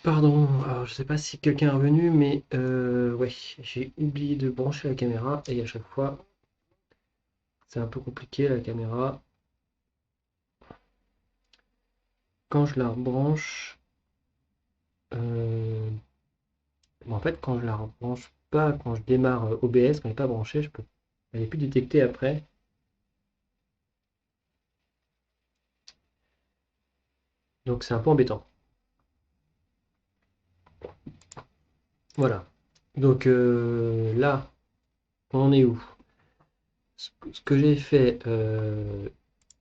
Pardon, alors je sais pas si quelqu'un est revenu, mais ouais, j'ai oublié de brancher la caméra et à chaque fois c'est un peu compliqué la caméra. Quand je la rebranche, euh, bon, en fait quand je la rebranche pas, quand je démarre OBS, quand elle n'est pas branchée, elle est plus détectée après. Donc c'est un peu embêtant. Voilà. Donc là, on en est où? Ce que j'ai fait,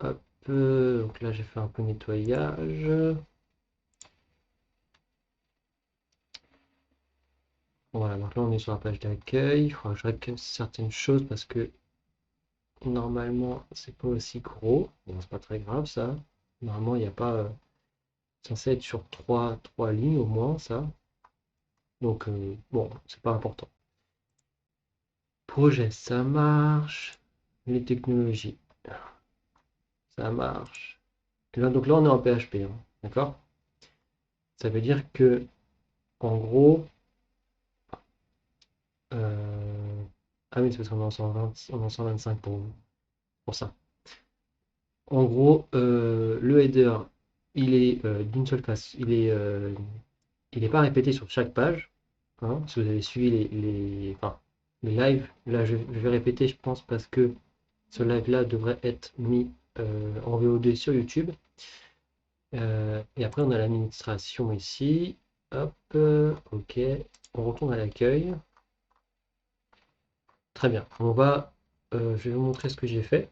hop, donc là j'ai fait un peu de nettoyage. Voilà, donc là on est sur la page d'accueil. Il faudra que je règle certaines choses parce que normalement c'est pas aussi gros. Bon, c'est pas très grave ça. Normalement il n'y a pas censé être sur trois lignes au moins ça. Donc bon, c'est pas important. Projet, ça marche. Les technologies, ça marche. Et là, donc là on est en PHP, hein, d'accord? Ça veut dire que en gros, euh, ah oui, c'est parce qu'on est en 120, on est en 125 pour ça. En gros, le header, il est d'une seule face, il est pas répété sur chaque page, hein. Si vous avez suivi enfin, les lives, là je vais répéter, je pense, parce que ce live-là devrait être mis en VOD sur YouTube. Et après, on a l'administration ici. Hop, ok. On retourne à l'accueil. Très bien. Je vais vous montrer ce que j'ai fait.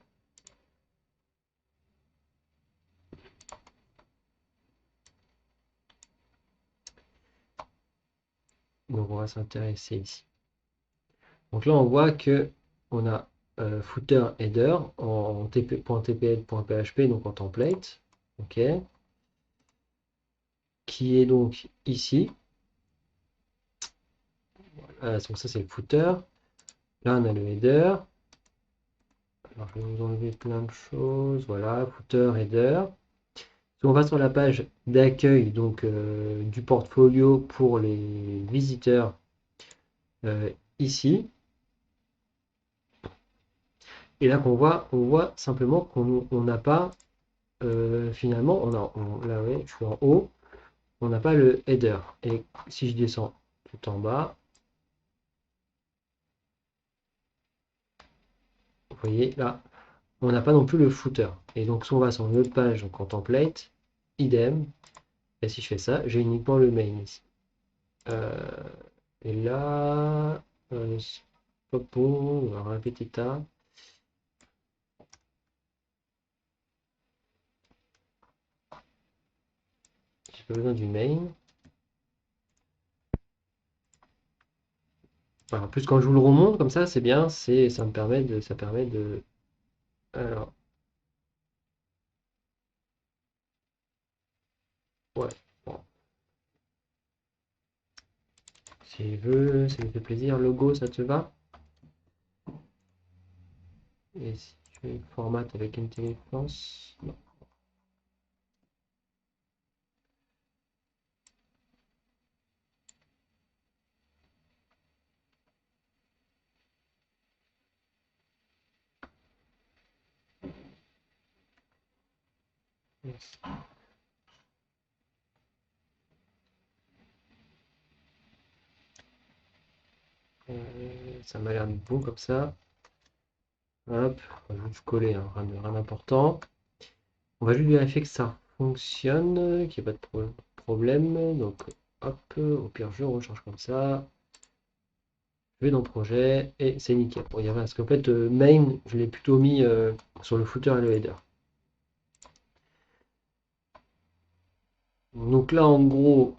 Donc, on va s'intéresser ici. Donc là, on voit que on a footer header en .tpl.php, donc en template, ok, qui est donc ici. Donc ça, c'est le footer. Là, on a le header. Alors, je vais vous enlever plein de choses. Voilà, footer, header. Si on va sur la page d'accueil donc du portfolio pour les visiteurs ici, et là on voit simplement qu'on n'a pas finalement, là ouais, je suis en haut, on n'a pas le header. Et si je descends tout en bas, vous voyez là, on n'a pas non plus le footer. Et donc si on va sur une autre page, donc en template, idem, et si je fais ça, j'ai uniquement le main ici. Euh, et là, c'est pas bon, on va répéter ça. J'ai pas besoin du main. Voilà, en plus quand je vous le remonte comme ça, c'est bien, ça permet de. Alors, ouais, bon, si je veux, ça me fait plaisir. Logo, ça te va? Et si tu fais format avec intelligence, non. Yes. Ça m'a l'air beau comme ça. Hop, on va juste coller, hein, rien d'important. On va juste vérifier que ça fonctionne, qu'il n'y ait pas de problème. Donc, hop, au pire, je recharge comme ça. Je vais dans projet et c'est nickel. Bon, il y a rien, parce qu'en fait, main, je l'ai plutôt mis sur le footer et le header. Donc là, en gros,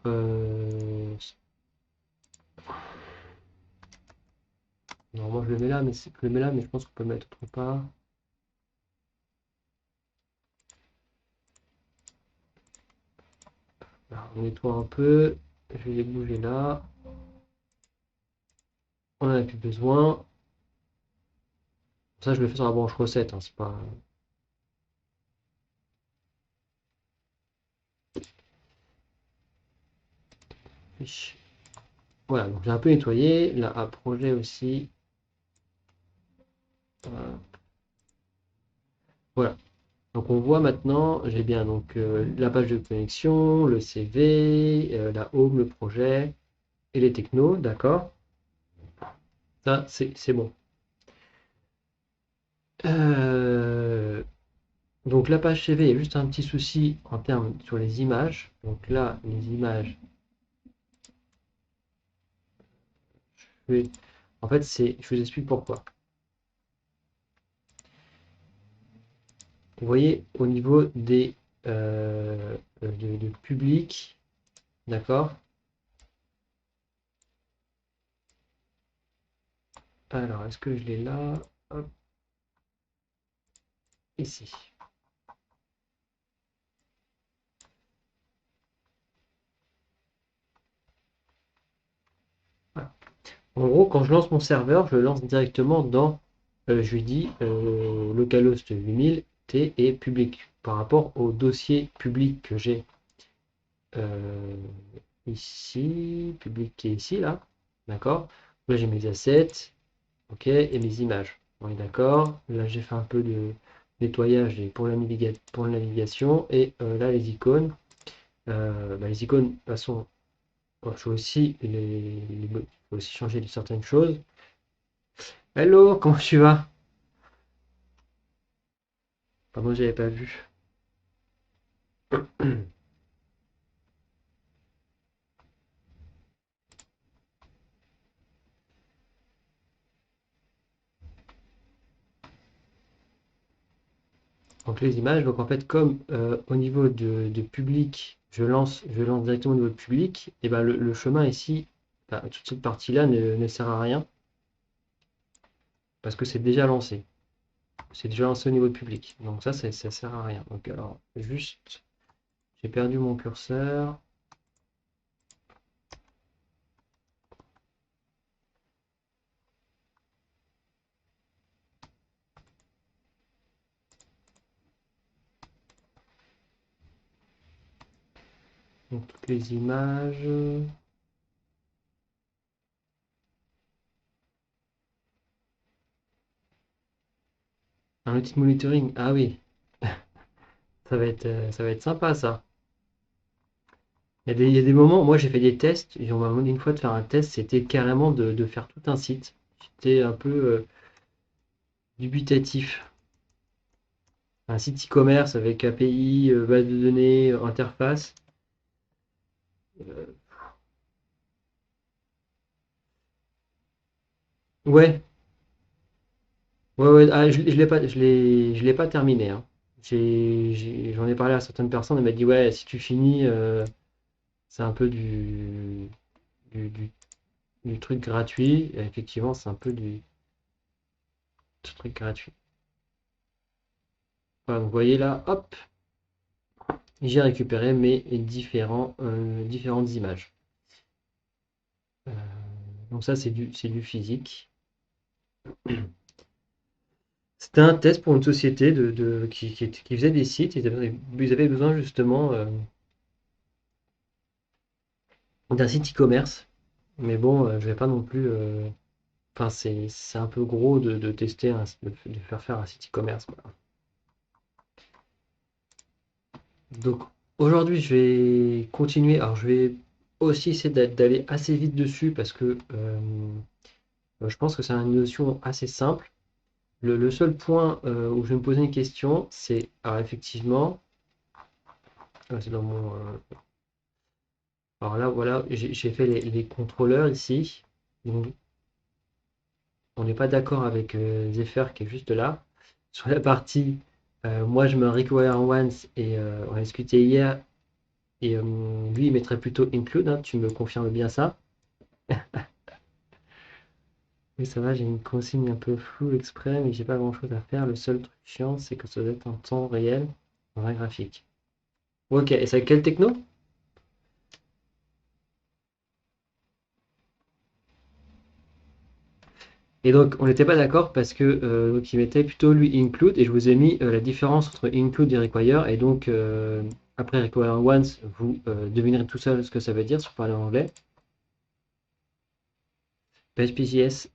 normalement je le mets là, je le mets là, mais je pense qu'on peut le mettre autre part. Là, on nettoie un peu. Je vais les bouger là. On n'en a plus besoin. Ça, je le fais sur la branche recette, hein, c'est pas. fiche. Voilà, donc j'ai un peu nettoyé. Là, un projet aussi. Voilà. Donc on voit maintenant, j'ai bien donc la page de connexion, le CV, la home, le projet et les technos, d'accord? Ça, c'est bon. Euh, donc la page CV, il y a juste un petit souci en termes sur les images. Donc là, les images, en fait, je vous explique pourquoi. Vous voyez, au niveau de public, d'accord? Alors, est-ce que je l'ai là? Hop, ici. Voilà. En gros, quand je lance mon serveur, je le lance directement dans, je lui dis localhost 8000 T est public par rapport au dossier public que j'ai euh, ici, public qui est ici, là, d'accord? Là, j'ai mes assets, ok, et mes images. On est d'accord? Là, j'ai fait un peu de nettoyage pour la navigation, et là, les icônes. Les icônes, de toute façon, je peux aussi, je peux aussi changer de certaines choses. Hello, comment tu vas? Pardon, j'avais pas vu. Donc les images, donc en fait, comme au niveau de public, je lance directement au niveau de public, et ben le chemin ici, bah, toute cette partie-là ne sert à rien parce que c'est déjà lancé. C'est déjà lancé au niveau de public. Donc ça sert à rien. Donc alors, juste, j'ai perdu mon curseur. Donc toutes les images. Un outil de monitoring. Ah oui, ça va être sympa ça. Il y a des moments, moi j'ai fait des tests, et on m'a demandé une fois de faire un test, c'était carrément de faire tout un site. J'étais un peu dubitatif. Un site e-commerce avec API, base de données, interface. Euh, ouais, ouais, ah, je l'ai pas terminé, hein. J'en ai parlé à certaines personnes, elles m'ont dit ouais, si tu finis, c'est un peu du, du- du truc gratuit. Et effectivement, c'est un peu du truc gratuit. Voilà, donc vous voyez là, hop, j'ai récupéré mes différentes images. Euh, donc ça, c'est du physique. C'était un test pour une société qui faisait des sites. Ils avaient besoin justement d'un site e-commerce. Mais bon, je vais pas non plus. Enfin, c'est un peu gros de tester, de faire faire un site e-commerce, quoi. Donc aujourd'hui, je vais continuer. Alors, je vais aussi essayer d'aller assez vite dessus parce que je pense que c'est une notion assez simple. Le seul point où je vais me poser une question, c'est alors effectivement, c'est dans mon. Alors là, voilà, j'ai fait les contrôleurs ici. Donc, on n'est pas d'accord avec Zephyr qui est juste là. Sur la partie, moi je me require once et on a discuté hier. Et lui, il mettrait plutôt include, hein, tu me confirmes bien ça? Oui, ça va, j'ai une consigne un peu floue exprès, mais j'ai pas grand-chose à faire. Le seul truc chiant, c'est que ça doit être en temps réel, en vrai graphique. Ok, et c'est quel techno? Et donc, on n'était pas d'accord parce que donc il mettait plutôt lui include et je vous ai mis la différence entre include et require. Et donc, après require once, vous devinerez tout seul ce que ça veut dire si vous parlez en anglais. PHP.js,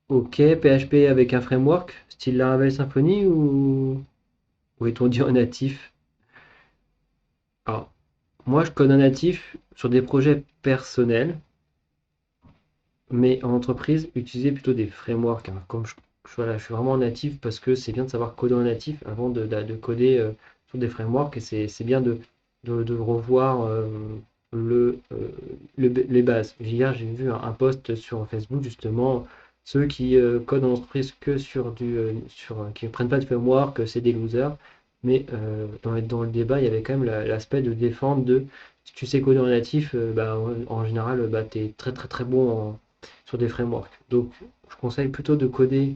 ok, PHP avec un framework, style Laravel Symfony ou est-on dit en natif? Alors, moi je code en natif sur des projets personnels, mais en entreprise, utiliser plutôt des frameworks, hein. Comme voilà, je suis vraiment natif parce que c'est bien de savoir coder en natif avant de coder sur des frameworks et c'est bien de revoir les bases. Hier, j'ai vu un post sur Facebook justement, ceux qui codent en entreprise que qui ne prennent pas de framework, c'est des losers. Mais dans le débat, il y avait quand même l'aspect de défendre si tu sais coder en natif, bah, en général, bah, tu es très très très bon sur des frameworks. Donc, je conseille plutôt de coder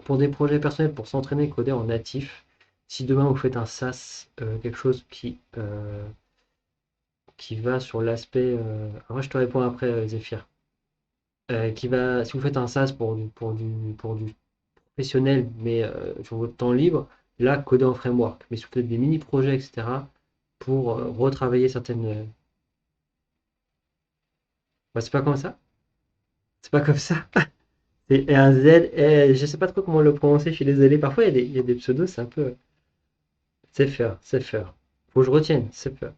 pour des projets personnels, pour s'entraîner, coder en natif. Si demain vous faites un SaaS, quelque chose qui va sur l'aspect. Alors, je te réponds après, Zéphyr. Si vous faites un SaaS pour du professionnel, mais sur votre temps libre, là, coder en framework. Mais si vous faites des mini-projets, etc., pour retravailler certaines. Bah, c'est pas comme ça. C'est pas comme ça. C'est un Z. Je sais pas trop comment le prononcer, je suis désolé. Parfois, il y a des pseudos, c'est un peu. C'est faire, c'est faire. Faut que je retienne, c'est faire.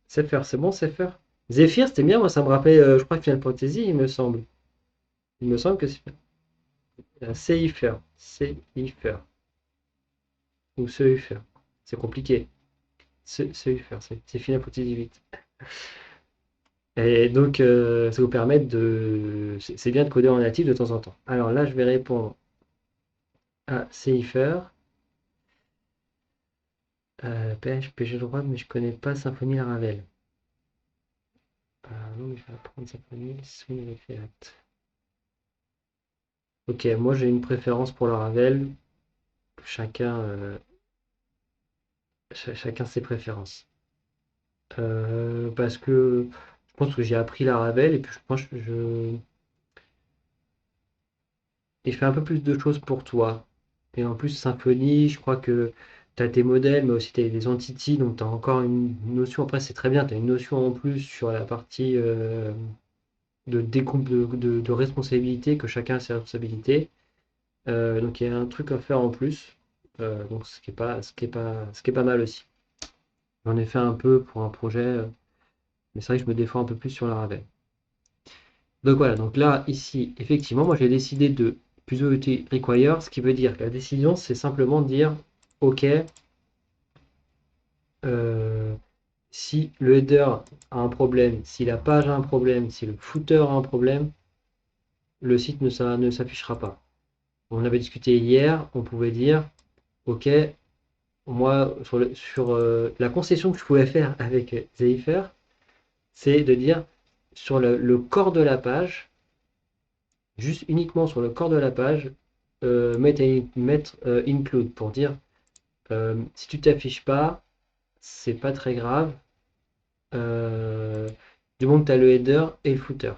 C'est faire, c'est bon, c'est faire. Zephyr, c'était bien, moi ça me rappelait, je crois, Final Fantasy, il me semble. Il me semble que c'est Seifer. Seifer. Ou Seifer. C'est compliqué. Seifer, c'est Final Fantasy 8. Et donc, ça vous permet C'est bien de coder en natif de temps en temps. Alors là, je vais répondre à Seifer. PHP, j'ai le droit, mais je connais pas Symfony Laravel. Non, mais je vais apprendre Symfony, Swing avec React. Ok, moi j'ai une préférence pour Laravel. Chacun, chacun ses préférences. Parce que je pense que j'ai appris Laravel et puis je pense que il fait un peu plus de choses pour toi. Et en plus, Symfony, je crois que tu as tes modèles, mais aussi tu as des entities, donc tu as encore une notion. Après, c'est très bien, tu as une notion en plus sur la partie de responsabilité, que chacun a ses responsabilités. Donc il y a un truc à faire en plus. Donc ce qui est pas mal aussi. J'en ai fait un peu pour un projet, mais c'est vrai que je me défends un peu plus sur la Ravel. Donc voilà, donc là, ici, effectivement, moi j'ai décidé de plutôt require, ce qui veut dire que la décision, c'est simplement de dire, OK, euh, si le header a un problème, si la page a un problème, si le footer a un problème, le site ne s'affichera pas. On avait discuté hier, on pouvait dire, OK, moi, sur la concession que je pouvais faire avec Zeifer, c'est de dire sur le corps de la page, juste uniquement sur le corps de la page, mettre include pour dire si tu t'affiches pas, c'est pas très grave, euh, du moment que tu as le header et le footer.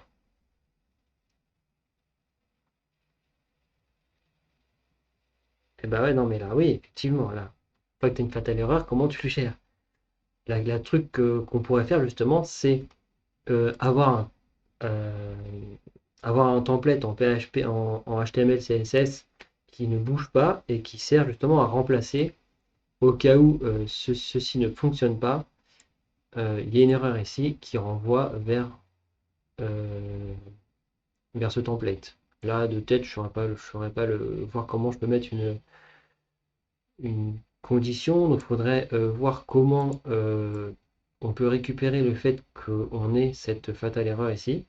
Et bah ouais, non, mais là, oui, effectivement, là, pas que tu as une fatale erreur, comment tu le gères? La truc qu'on pourrait faire justement, c'est avoir euh, avoir un template en PHP, en HTML, CSS qui ne bouge pas et qui sert justement à remplacer au cas où ceci ne fonctionne pas. Il y a une erreur ici qui renvoie euh, vers ce template. Là, de tête, je ne saurais pas voir comment je peux mettre une condition. Donc, il faudrait voir comment on peut récupérer le fait qu'on ait cette fatale erreur ici.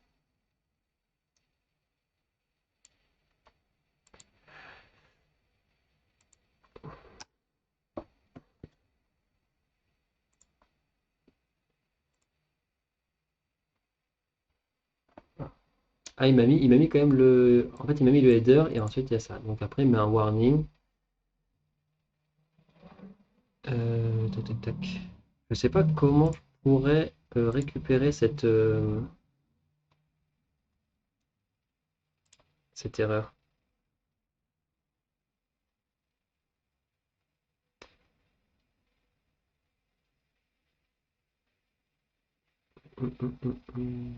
Ah, il m'a mis quand même En fait, il m'a mis le header et ensuite il y a ça. Donc après, il met un warning. Tac, tac, tac. Je sais pas comment je pourrais récupérer cette erreur. Hum, hum, hum, hum.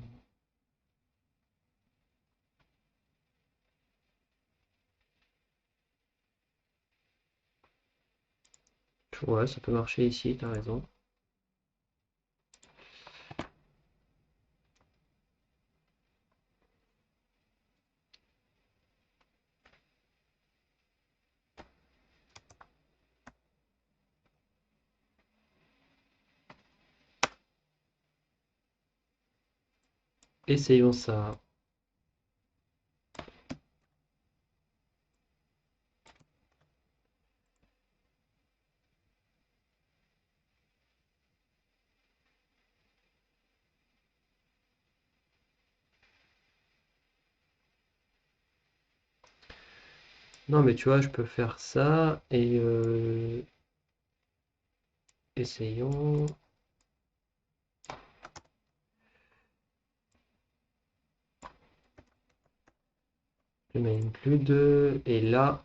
Ouais, ça peut marcher ici, t'as raison. Essayons ça. Non, mais tu vois, je peux faire ça et essayons. Je mets include et là,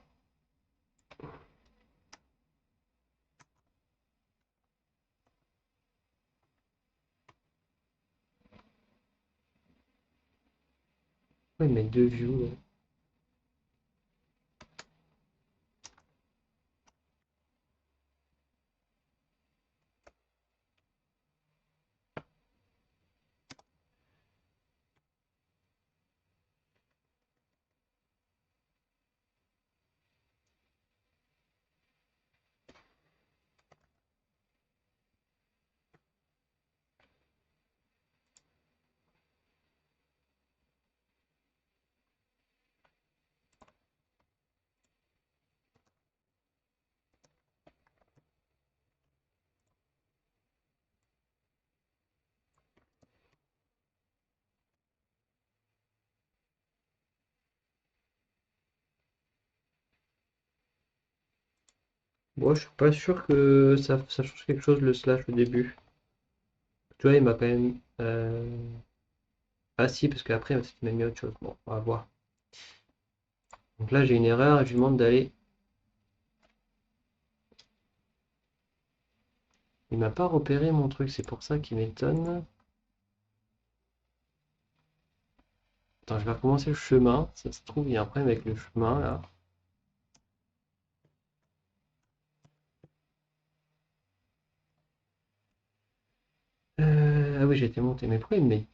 ouais, mais deux views. Bon, je suis pas sûr que ça change quelque chose le slash au début. Tu vois, il m'a quand même. Ah si, parce qu'après, il m'a mis autre chose. Bon, on va voir. Donc là, j'ai une erreur et je lui demande d'aller. Il m'a pas repéré mon truc, c'est pour ça qu'il m'étonne. Attends, je vais recommencer le chemin. Ça se trouve, il y a un problème avec le chemin là. Ah oui, j'ai été monté. Mais pourquoi il me met.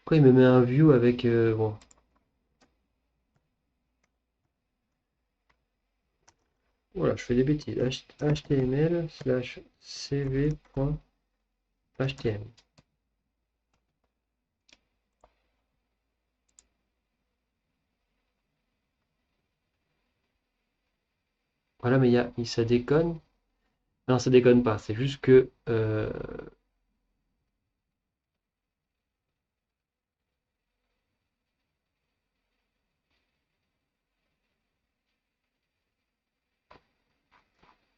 Pourquoi il me met un view avec. Bon. Voilà, je fais des bêtises. HTML slash cv.htm. Voilà, mais ça déconne. Non, ça déconne pas. C'est juste que.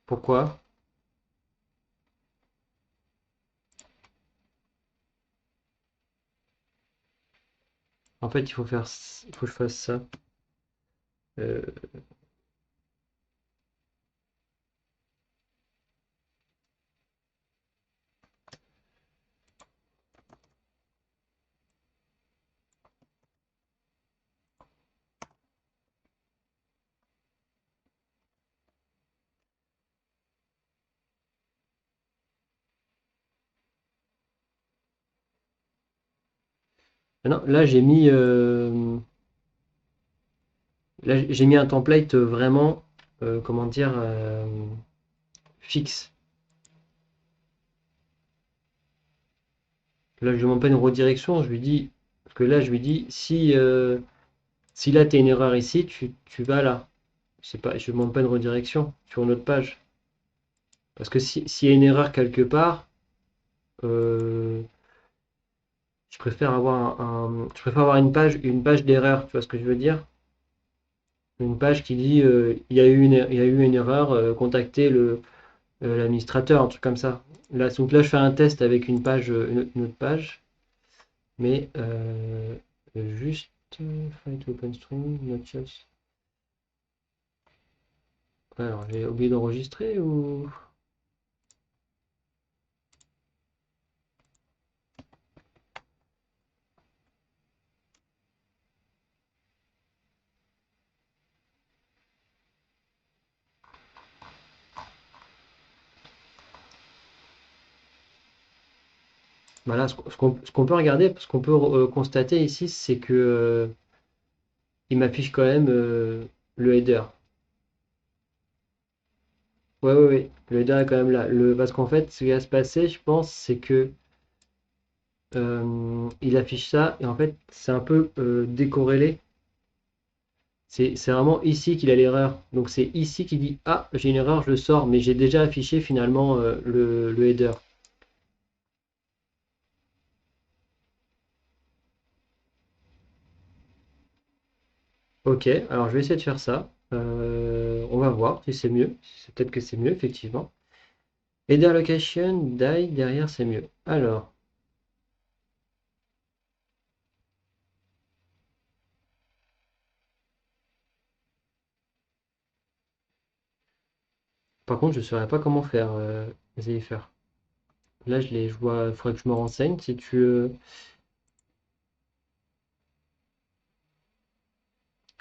Pourquoi? En fait, il faut que je fasse ça. Euh, non, là, j'ai mis un template vraiment, comment dire, fixe. Là, je ne demande pas une redirection, je lui dis, parce que là, je lui dis, si là, tu as une erreur ici, tu vas là. C'est pas, je ne demande pas une redirection sur une autre page. Parce que s'il y a une erreur quelque part, euh, je préfère avoir une page d'erreur, tu vois ce que je veux dire? Une page qui dit, il y a eu une erreur, contactez l'administrateur, un truc comme ça. Donc là, je fais un test avec une autre page, mais juste find open string, not just. Alors, j'ai oublié d'enregistrer ou... Bah là, ce qu'on peut regarder, ce qu'on peut constater ici, c'est que il m'affiche quand même le header. Ouais, ouais, ouais. Le header est quand même là. Parce qu'en fait, ce qui va se passer, je pense, c'est que il affiche ça et en fait, c'est un peu décorrélé. C'est vraiment ici qu'il a l'erreur. Donc c'est ici qu'il dit ah, j'ai une erreur, je le sors, mais j'ai déjà affiché finalement le header. Ok, alors je vais essayer de faire ça. On va voir si c'est mieux. Peut-être que c'est mieux, effectivement. Header location, die, derrière c'est mieux. Alors, par contre, je ne saurais pas comment faire, Zephyr. Là, je vois, il faudrait que je me renseigne. Si tu,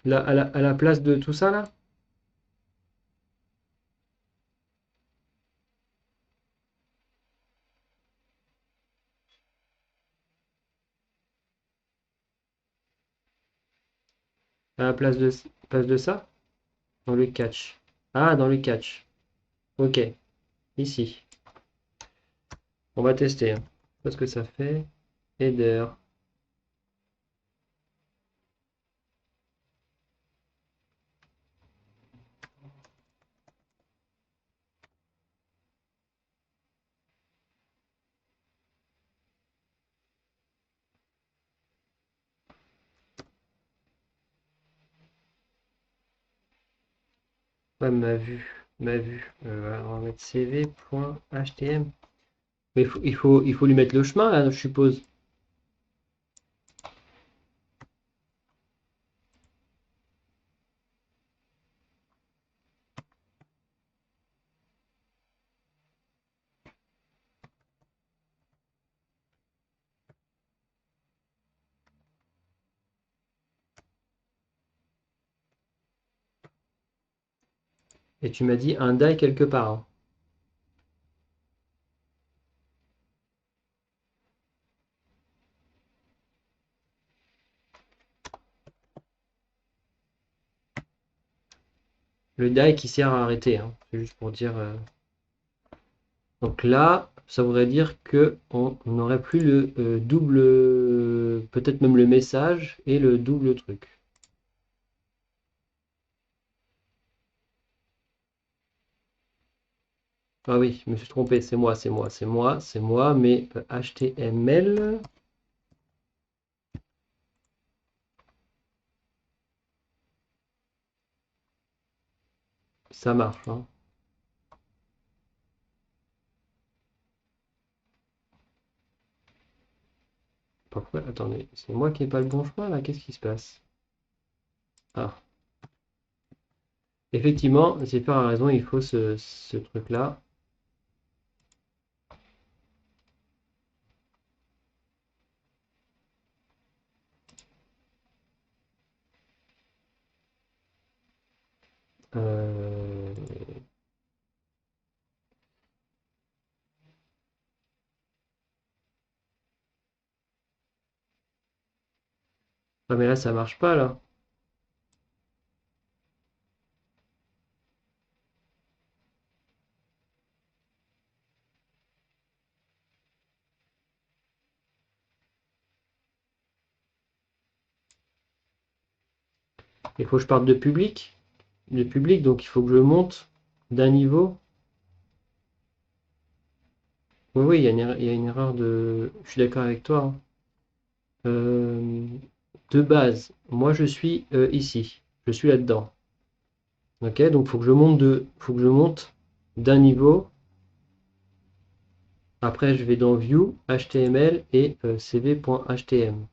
là, à la place de tout ça, là, à la place de ça, dans le catch. Ah, dans le catch. Ok, ici. On va tester, hein. Je sais pas ce que ça fait. Header. Ouais, ma vue. Alors, on va mettre cv.htm. Mais il faut lui mettre le chemin, là, je suppose. Et tu m'as dit un die quelque part, hein. Le die qui sert à arrêter, hein. C'est juste pour dire. Donc là, ça voudrait dire que on n'aurait plus le double, peut-être même le message et le double truc. Ah oui, je me suis trompé, c'est moi, c'est moi, c'est moi, c'est moi, mais HTML, ça marche, hein. Pourquoi? Attendez, c'est moi qui n'ai pas le bon chemin là, qu'est-ce qui se passe? Ah, effectivement, Zephyr a raison, il faut ce truc-là. Euh, Ah mais là ça marche pas là. Il faut que je parte de public. De public, donc il faut que je monte d'un niveau. Oui, oui, il y a une erreur de. Je suis d'accord avec toi, hein. Euh, de base, moi je suis ici. Je suis là-dedans. Ok, donc faut que je monte d'un niveau. Après, je vais dans View, HTML et cv.htm.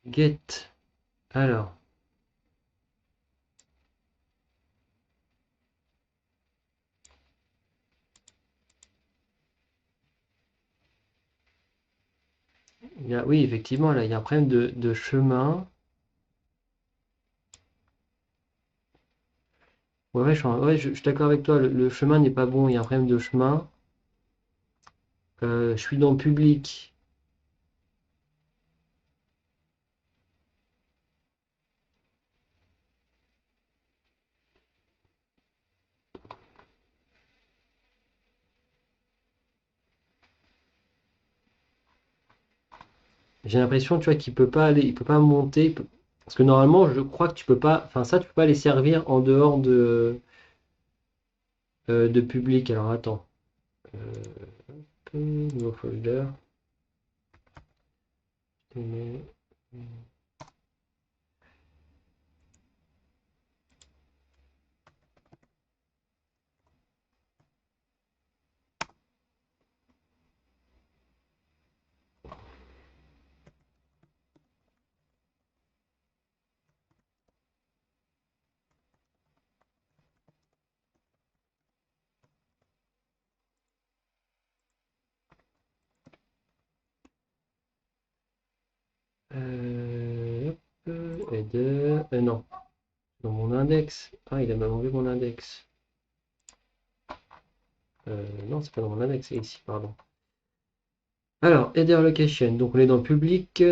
Get. Alors. Oui, effectivement, là, il y a un problème de chemin. Ouais, ouais, je suis d'accord avec toi, le chemin n'est pas bon, il y a un problème de chemin. Je suis dans le public. J'ai l'impression, tu vois, qu'il peut pas aller, il peut pas monter. Parce que normalement, je crois que tu peux pas. Enfin, ça, tu peux pas les servir en dehors de public. Alors attends. Nouveau folder. Hop, header. Non, dans mon index. Ah, il a même enlevé mon index. Non, c'est pas dans mon index, c'est ici, pardon. Alors, header location. Donc, on est dans le public.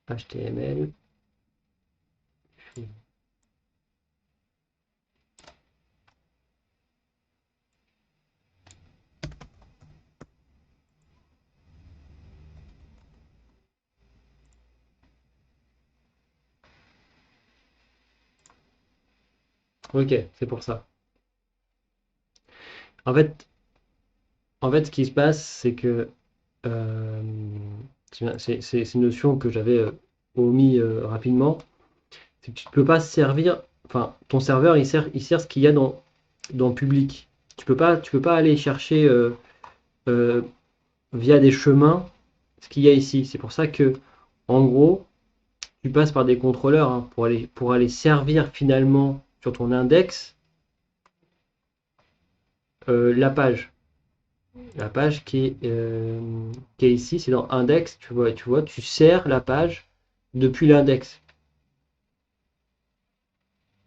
HTML. Ok, c'est pour ça. En fait, ce qui se passe, c'est que euh, c'est une notion que j'avais omis rapidement. C'est que tu ne peux pas servir. Enfin, ton serveur, il sert ce qu'il y a dans le public. Tu peux pas aller pour euh, via des chemins ce qu'il y a ici. C'est pour ça que, en gros, tu passes par des contrôleurs hein, pour aller servir finalement sur ton index la page. La page qui est ici, c'est dans index, tu vois, tu sers la page depuis l'index.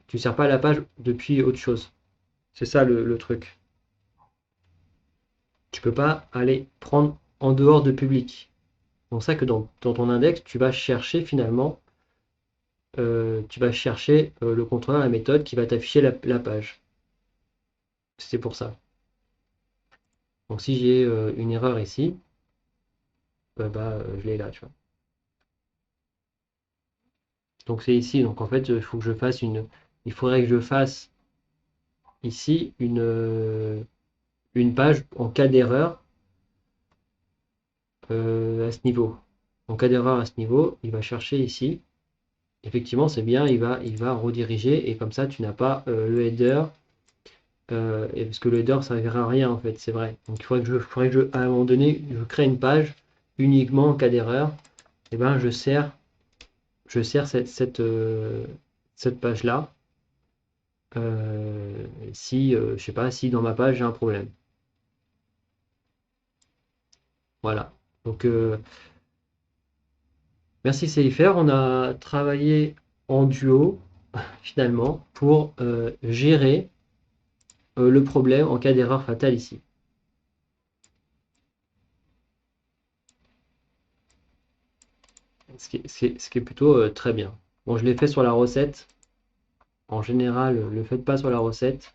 Tu ne sers pas la page depuis autre chose. C'est ça le truc. Tu peux pas aller prendre en dehors de public. C'est pour ça que dans ton index, tu vas chercher le contrôleur, la méthode qui va t'afficher la page. C'est pour ça. Donc si j'ai une erreur ici, je l'ai là, tu vois. Donc c'est ici. Donc en fait, il faudrait que je fasse ici une page en cas d'erreur à ce niveau. En cas d'erreur à ce niveau, il va chercher ici. Effectivement, c'est bien, il va rediriger et comme ça, tu n'as pas le header. Et parce que le header, ça ne servira à rien en fait, c'est vrai. Donc il faudrait que à un moment donné, je crée une page uniquement en cas d'erreur. Et ben, je sers cette page-là. Si, je sais pas, si dans ma page j'ai un problème. Voilà. Donc, merci CFR. On a travaillé en duo, finalement, pour gérer le problème en cas d'erreur fatale ici. Ce qui est plutôt très bien. Bon, je l'ai fait sur la recette. En général, ne le faites pas sur la recette.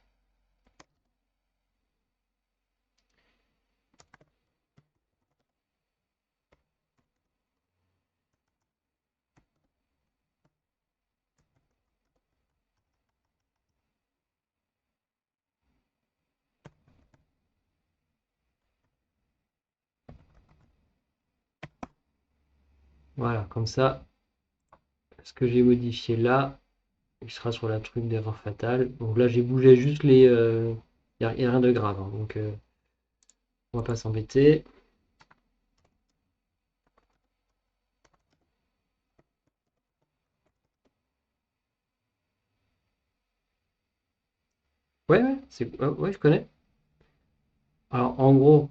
Voilà, comme ça, ce que j'ai modifié là, il sera sur la truc d'erreur fatale. Donc là, j'ai bougé juste les. Il n'y a rien de grave, hein, donc on va pas s'embêter. Ouais, ouais, ouais, je connais. Alors, en gros,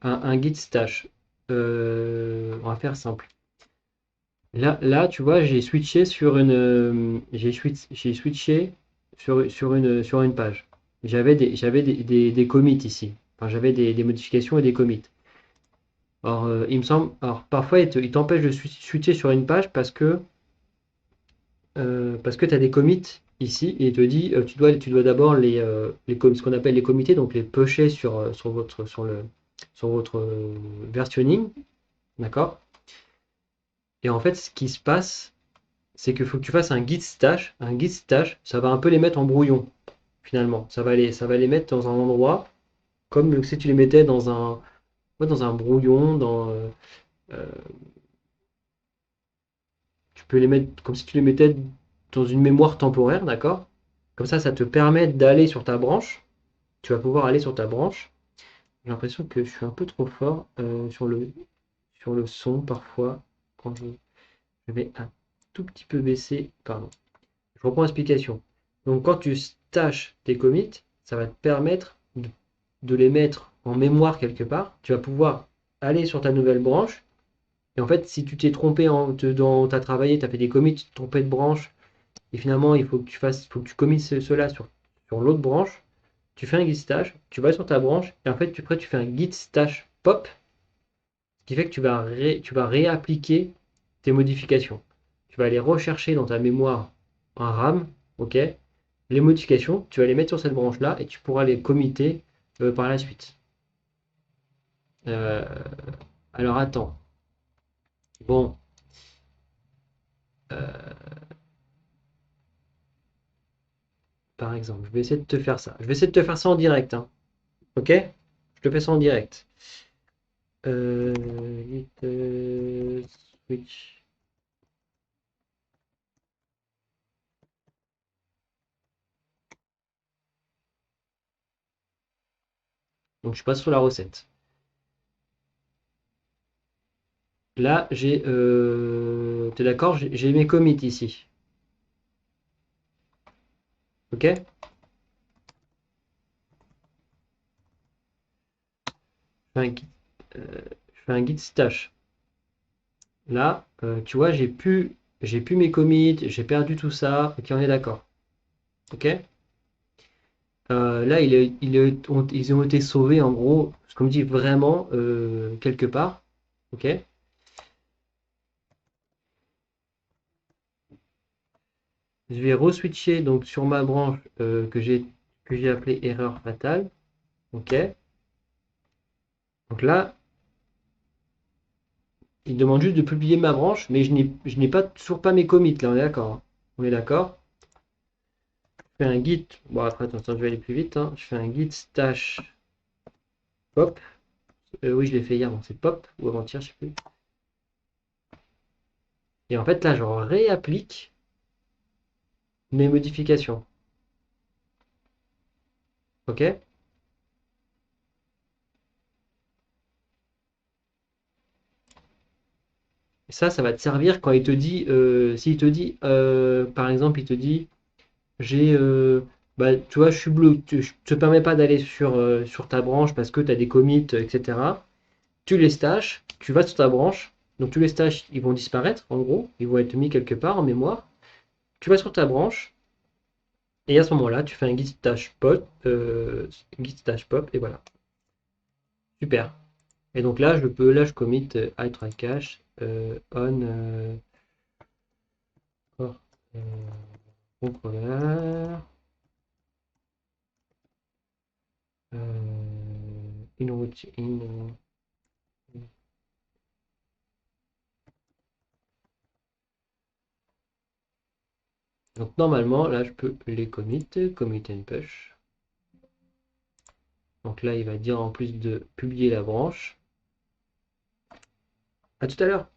un git stash, on va faire simple. Là, tu vois, j'ai switché sur une page. J'avais des commits ici. Enfin, j'avais des modifications et des commits. Alors, il me semble, alors parfois, il t'empêche de switcher sur une page parce que tu as des commits ici et il te dit, tu dois d'abord ce qu'on appelle les comités, donc les pusher sur votre versionning, d'accord? Et en fait, ce qui se passe, c'est qu'il faut que tu fasses un git stash. Un git stash, ça va un peu les mettre en brouillon, finalement. Ça va les mettre dans un endroit, comme si tu les mettais dans un brouillon, euh, tu peux les mettre comme si tu les mettais dans une mémoire temporaire, d'accord? Comme ça te permet d'aller sur ta branche. Tu vas pouvoir aller sur ta branche. J'ai l'impression que je suis un peu trop fort sur le son parfois. Quand je vais un tout petit peu baisser. Pardon. Je reprends l'explication. Donc quand tu stashes tes commits, ça va te permettre de les mettre en mémoire quelque part. Tu vas pouvoir aller sur ta nouvelle branche. Et en fait, si tu t'es trompé, tu as travaillé, tu as fait des commits, tu t'es trompé de branche, et finalement, il faut que tu commises cela sur l'autre branche, tu fais un git stash, tu vas sur ta branche, et en fait, après, tu fais un git stash pop, ce qui fait que tu vas réappliquer tes modifications. Tu vas aller rechercher dans ta mémoire en RAM, ok, les modifications, tu vas les mettre sur cette branche-là, et tu pourras les committer par la suite. Euh, alors attends. Bon, par exemple, je vais essayer de te faire ça. Je vais essayer de te faire ça en direct, hein. Ok? Je te fais ça en direct. Git switch. Donc je passe sur la recette. Là, t'es d'accord? J'ai mes commits ici. Ok? Je fais un git, je fais un git stash. Là, tu vois, j'ai plus mes commits, j'ai perdu tout ça. Ok, on est d'accord. Ok? Là, ils ont été sauvés en gros, comme dit vraiment quelque part. Ok? Je vais re-switcher donc sur ma branche que j'ai appelée erreur fatale. Ok. Donc là, il demande juste de publier ma branche, mais je n'ai toujours pas mes commits là, on est d'accord, hein. On est d'accord. Je fais un git. Bon après attends, je vais aller plus vite, hein. Je fais un git stash pop. Oui, je l'ai fait hier, donc c'est pop ou avant-hier, je sais plus. Et en fait là, je réapplique mes modifications. Ok? Et ça va te servir quand il te dit, s'il te dit, par exemple, il te dit j'ai bah, tu vois, je suis bleu, je te permets pas d'aller sur ta branche parce que tu as des commits, etc. Tu les stages, tu vas sur ta branche, donc tous les stages ils vont disparaître en gros, ils vont être mis quelque part en mémoire. Tu vas sur ta branche et à ce moment-là, tu fais un git stash pop et voilà. Super. Et donc là je commit I try cache on or, euh, controller in. Donc normalement, là, je peux les commit and push. Donc là, il va dire en plus de publier la branche. À tout à l'heure.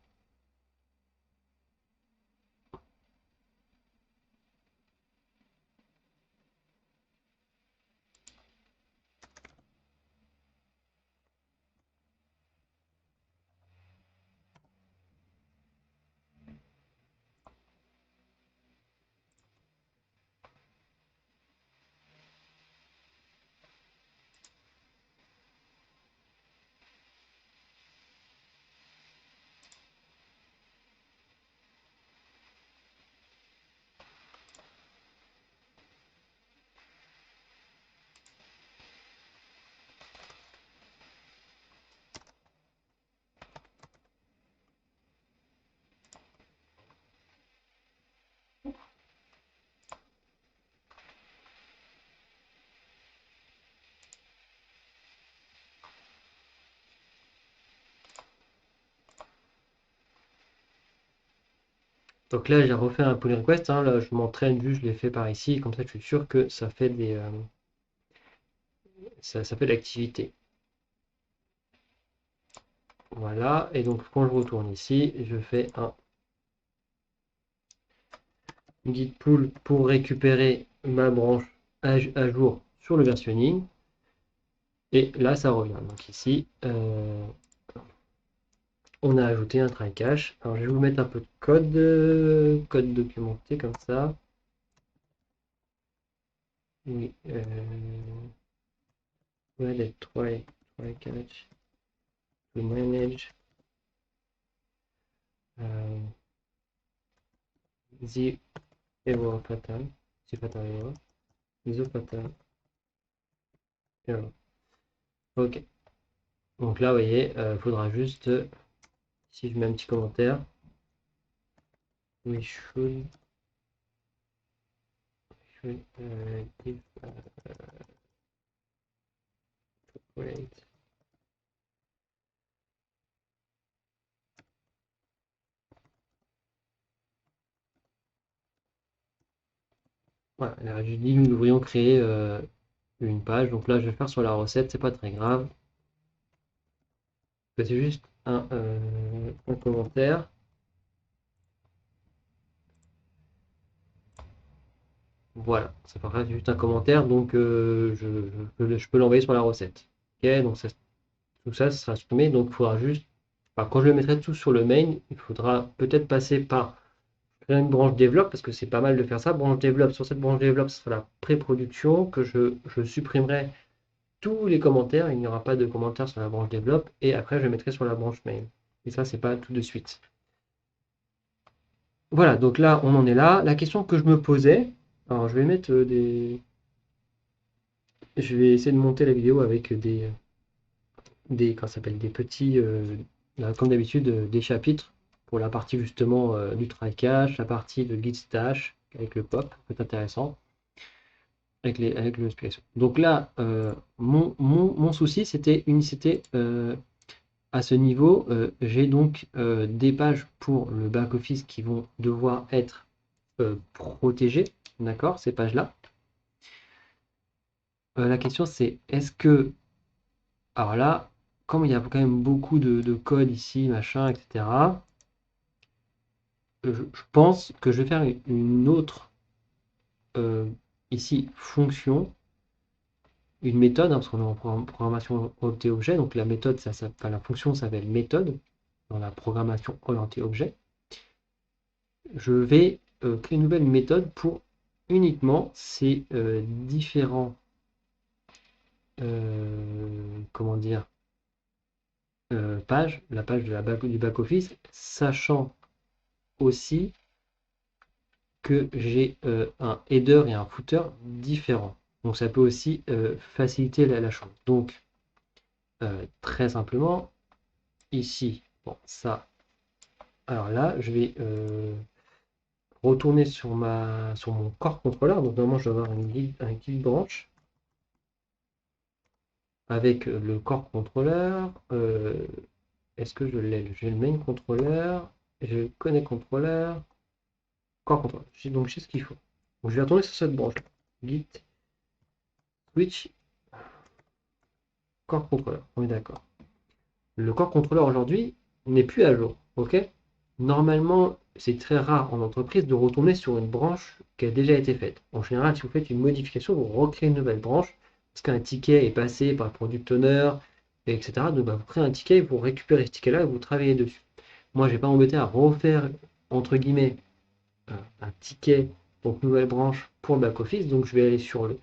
Donc là, j'ai refait un pull request, hein, là, je m'entraîne juste, je l'ai fait par ici, comme ça, je suis sûr que ça fait ça fait de l'activité. Voilà, et donc quand je retourne ici, je fais un git pull pour récupérer ma branche à jour sur le versionning. Et là, ça revient. Donc ici, on a ajouté un try cache. Alors, je vais vous mettre un peu de code, code documenté comme ça. Oui, let try catch to manage the error fatal, the fatal error, the fatal error. Ok. Donc là, vous voyez, il faudra juste, si je mets un petit commentaire, we should give wait. Voilà, là, je dis nous devrions créer une page. Donc là, je vais faire sur la recette, c'est pas très grave. C'est juste un commentaire. Voilà, ça fera juste un commentaire, donc je peux l'envoyer sur la recette. Ok, donc tout ça sera supprimé. Donc il faudra juste, enfin, quand je le mettrai tout sur le main, il faudra peut-être passer par une branche développe, parce que c'est pas mal de faire ça. Branche développe, sur cette branche développe, ce sera la pré-production que je supprimerai tous les commentaires, il n'y aura pas de commentaires sur la branche développe, et après je mettrai sur la branche main. Et ça, c'est pas tout de suite. Voilà, donc là, on en est là. La question que je me posais, alors je vais mettre je vais essayer de monter la vidéo avec comment ça s'appelle, des petits, là, comme d'habitude, des chapitres pour la partie justement du try cache, la partie de git stash avec le pop, c'est intéressant, avec le explication. Donc là, mon souci, c'était à ce niveau, j'ai donc des pages pour le back-office qui vont devoir être protégées, d'accord, ces pages-là. La question c'est, est-ce que, alors là, comme il y a quand même beaucoup de code ici, machin, etc., je pense que je vais faire une autre, euh, ici, fonction, une méthode, hein, parce qu'on est en programmation orientée objet, donc la méthode, enfin, la fonction s'appelle méthode dans la programmation orientée objet. Je vais créer une nouvelle méthode pour uniquement ces différents, comment dire, pages, la page du back-office, sachant aussi que j'ai un header et un footer différents. Donc ça peut aussi faciliter la chose. Donc très simplement, ici, bon ça, alors là, je vais retourner sur mon core contrôleur. Donc normalement, je dois avoir un guide branch avec le core contrôleur. Est-ce que je l'ai? J'ai le main contrôleur, j'ai le connect contrôleur, core contrôleur. Donc j'ai ce qu'il faut. Donc je vais retourner sur cette branche. Git switch core contrôleur. On est d'accord. Le core contrôleur aujourd'hui n'est plus à jour. Ok. Normalement, c'est très rare en entreprise de retourner sur une branche qui a déjà été faite. En général, si vous faites une modification, vous recréez une nouvelle branche parce qu'un ticket est passé par le product owner, etc. Donc, vous créez un ticket, vous récupérez ce ticket-là et vous travaillez dessus. Moi, je ne vais pas m'embêter à refaire, entre guillemets, un ticket, donc nouvelle branche pour le back-office. Donc, je vais aller sur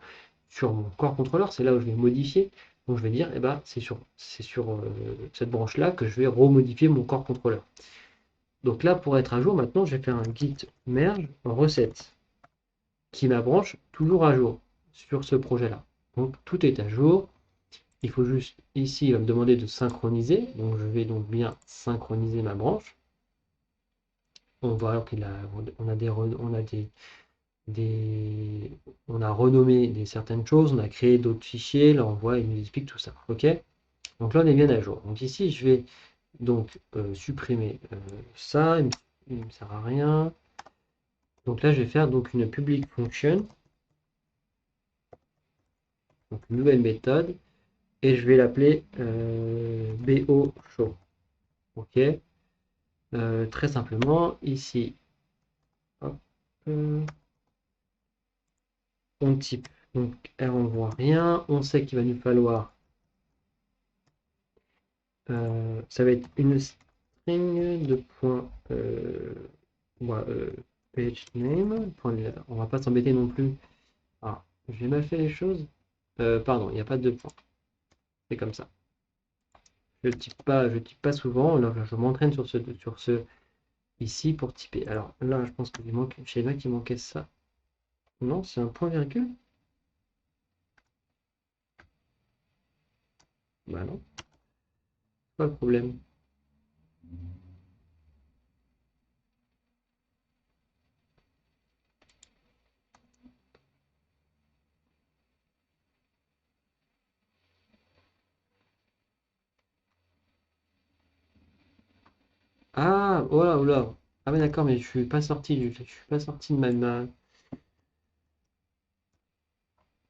mon core contrôleur, c'est là où je vais modifier. Donc, je vais dire, eh ben, c'est sur cette branche-là que je vais remodifier mon core contrôleur. Donc là, pour être à jour, maintenant, je vais faire un git merge recette qui ma branche toujours à jour sur ce projet-là. Donc tout est à jour. Il faut juste, ici, il va me demander de synchroniser. Donc je vais donc bien synchroniser ma branche. On voit qu'il a, on a on a renommé certaines choses, on a créé d'autres fichiers. Là, on voit, il nous explique tout ça. OK? Donc là, on est bien à jour. Donc ici, je vais donc supprimer ça. Il ne me sert à rien. Donc là, je vais faire donc une public function, donc une nouvelle méthode, et je vais l'appeler bo show. Ok. Très simplement, ici, hop, on type. Donc elle renvoie rien. On sait qu'il va nous falloir. Ça va être une string de point page name. On va pas s'embêter non plus. Ah, j'ai mal fait les choses. Pardon, il n'y a pas de point. C'est comme ça. Je type pas souvent. Là, je m'entraîne sur ce ici pour typer. Alors là, je pense qu'il manque. Je sais pas qu'il manquait ça. Non, c'est un point virgule. Bah non, pas le problème. Ah, voilà, voilà. Ah ouais, d'accord, mais je suis pas sorti de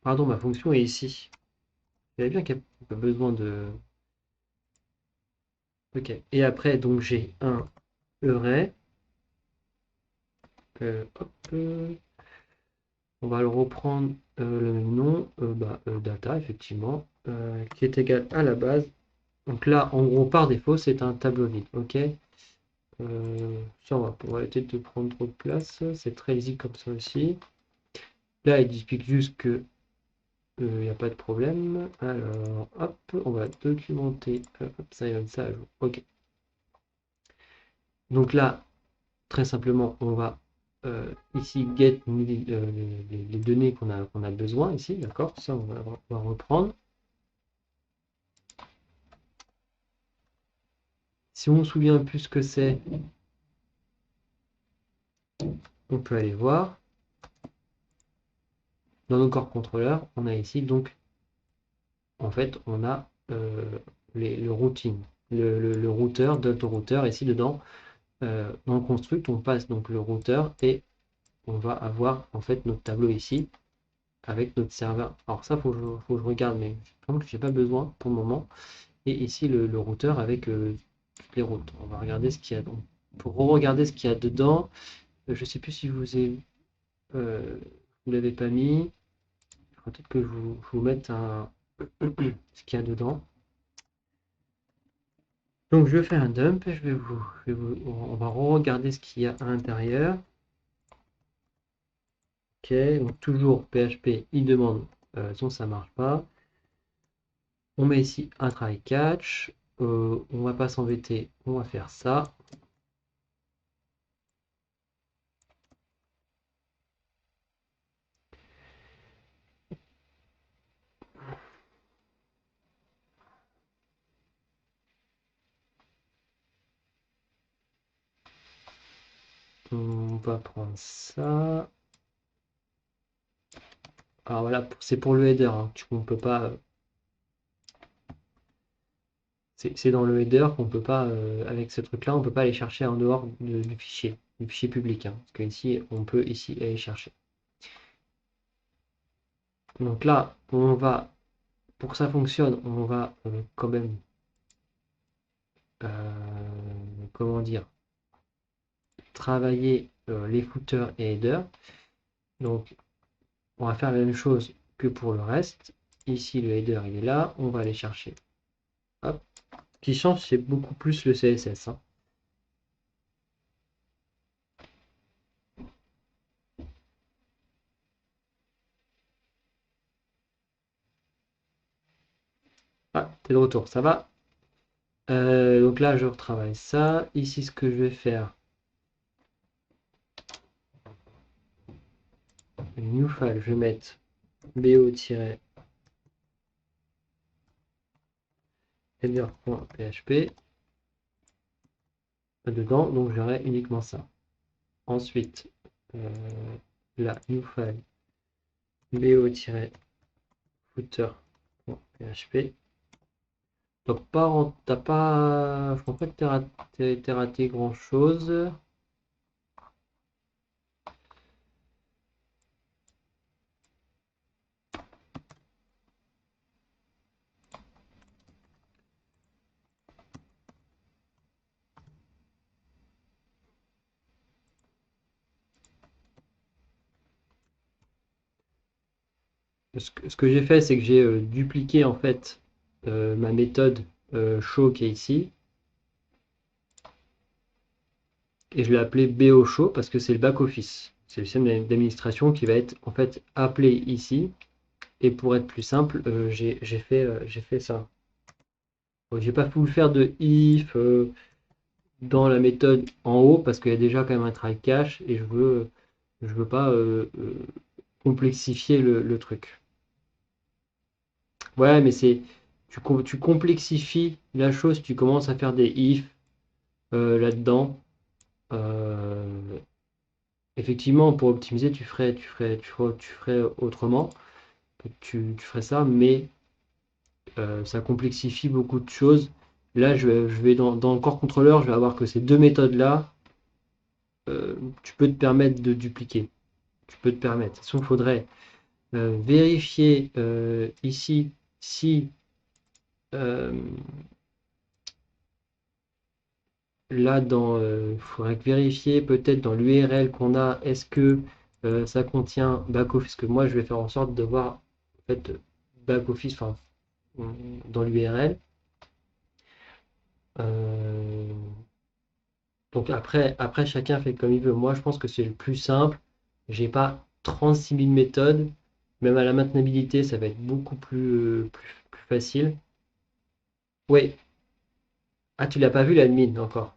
pardon, ma fonction est ici. Vous savez bien qu'il n'y a pas besoin de. Ok. Et après, donc j'ai un array. Hop, on va le reprendre le même nom, data, effectivement, qui est égal à la base. Donc là, en gros, par défaut, c'est un tableau vide. Ok. Ça, on va éviter de prendre trop de place. C'est très easy comme ça aussi. Là, il explique juste que il n'y a pas de problème. Alors, hop, on va documenter. Hop, ça y ça à jour. Ok. Donc là, très simplement, on va ici get les données qu'on a besoin ici, d'accord? Ça, on va reprendre. Si on se souvient plus ce que c'est, on peut aller voir. Dans nos corps contrôleurs, on a ici donc, en fait, on a le routing, le routeur, routeur ici dedans. Dans le construct, on passe donc le routeur et on va avoir en fait notre tableau ici avec notre serveur. Alors ça, faut que je regarde, mais je pense que j'ai pas besoin pour le moment. Et ici, le routeur avec toutes les routes. On va regarder ce qu'il y a. Pour regarder ce qu'il y a dedans, je sais plus si vous l'avez pas mis. Il faudra peut-être que je vous mette ce qu'il y a dedans. Donc je fais un dump, on va regarder ce qu'il y a à l'intérieur. Ok, donc toujours PHP, il demande, sinon ça marche pas. On met ici un try catch. On va pas s'embêter, on va faire ça. On va prendre ça. Alors voilà, c'est pour le header, hein. On peut pas. C'est dans le header qu'on peut pas, avec ce truc-là, on peut pas aller chercher en dehors du fichier public, hein, parce qu'ici, on peut ici aller chercher. Donc là, pour que ça fonctionne, on va quand même, comment dire, travailler les footers et headers. Donc, on va faire la même chose que pour le reste. Ici, le header, il est là. On va aller chercher. Hop. Ce qui change, c'est beaucoup plus le CSS, hein. Ah, t'es de retour, ça va? Donc là, je retravaille ça. Ici, ce que je vais faire, new file, je vais mettre bo-header.php dedans, donc j'aurai uniquement ça. Ensuite, la new file bo-footer.php. Donc t'as pas, je pense pas que t'aies raté grand chose. Ce que j'ai fait, c'est que j'ai dupliqué en fait ma méthode show qui est ici, et je l'ai appelé BO show parce que c'est le back-office. C'est le système d'administration qui va être en fait appelé ici. Et pour être plus simple, j'ai fait ça. J'ai pas voulu faire de if dans la méthode en haut parce qu'il y a déjà quand même un try catch et je veux pas complexifier le truc. Ouais, mais tu complexifies la chose, tu commences à faire des if là-dedans. Euh, Effectivement, pour optimiser, tu ferais autrement. Tu ferais ça, mais ça complexifie beaucoup de choses. Là, je vais dans le core contrôleur, je vais avoir que ces deux méthodes-là, tu peux te permettre de dupliquer. Tu peux te permettre. De toute façon, il faudrait vérifier ici si euh, là, il faudrait vérifier peut-être dans l'URL qu'on a, est-ce que ça contient back-office, que moi je vais faire en sorte de voir en fait, back-office enfin, dans l'URL. Euh, donc après, chacun fait comme il veut. Moi, je pense que c'est le plus simple. J'ai pas 36 000 méthodes. Même à la maintenabilité, ça va être beaucoup plus facile. Oui. Ah, tu l'as pas vu l'admin encore.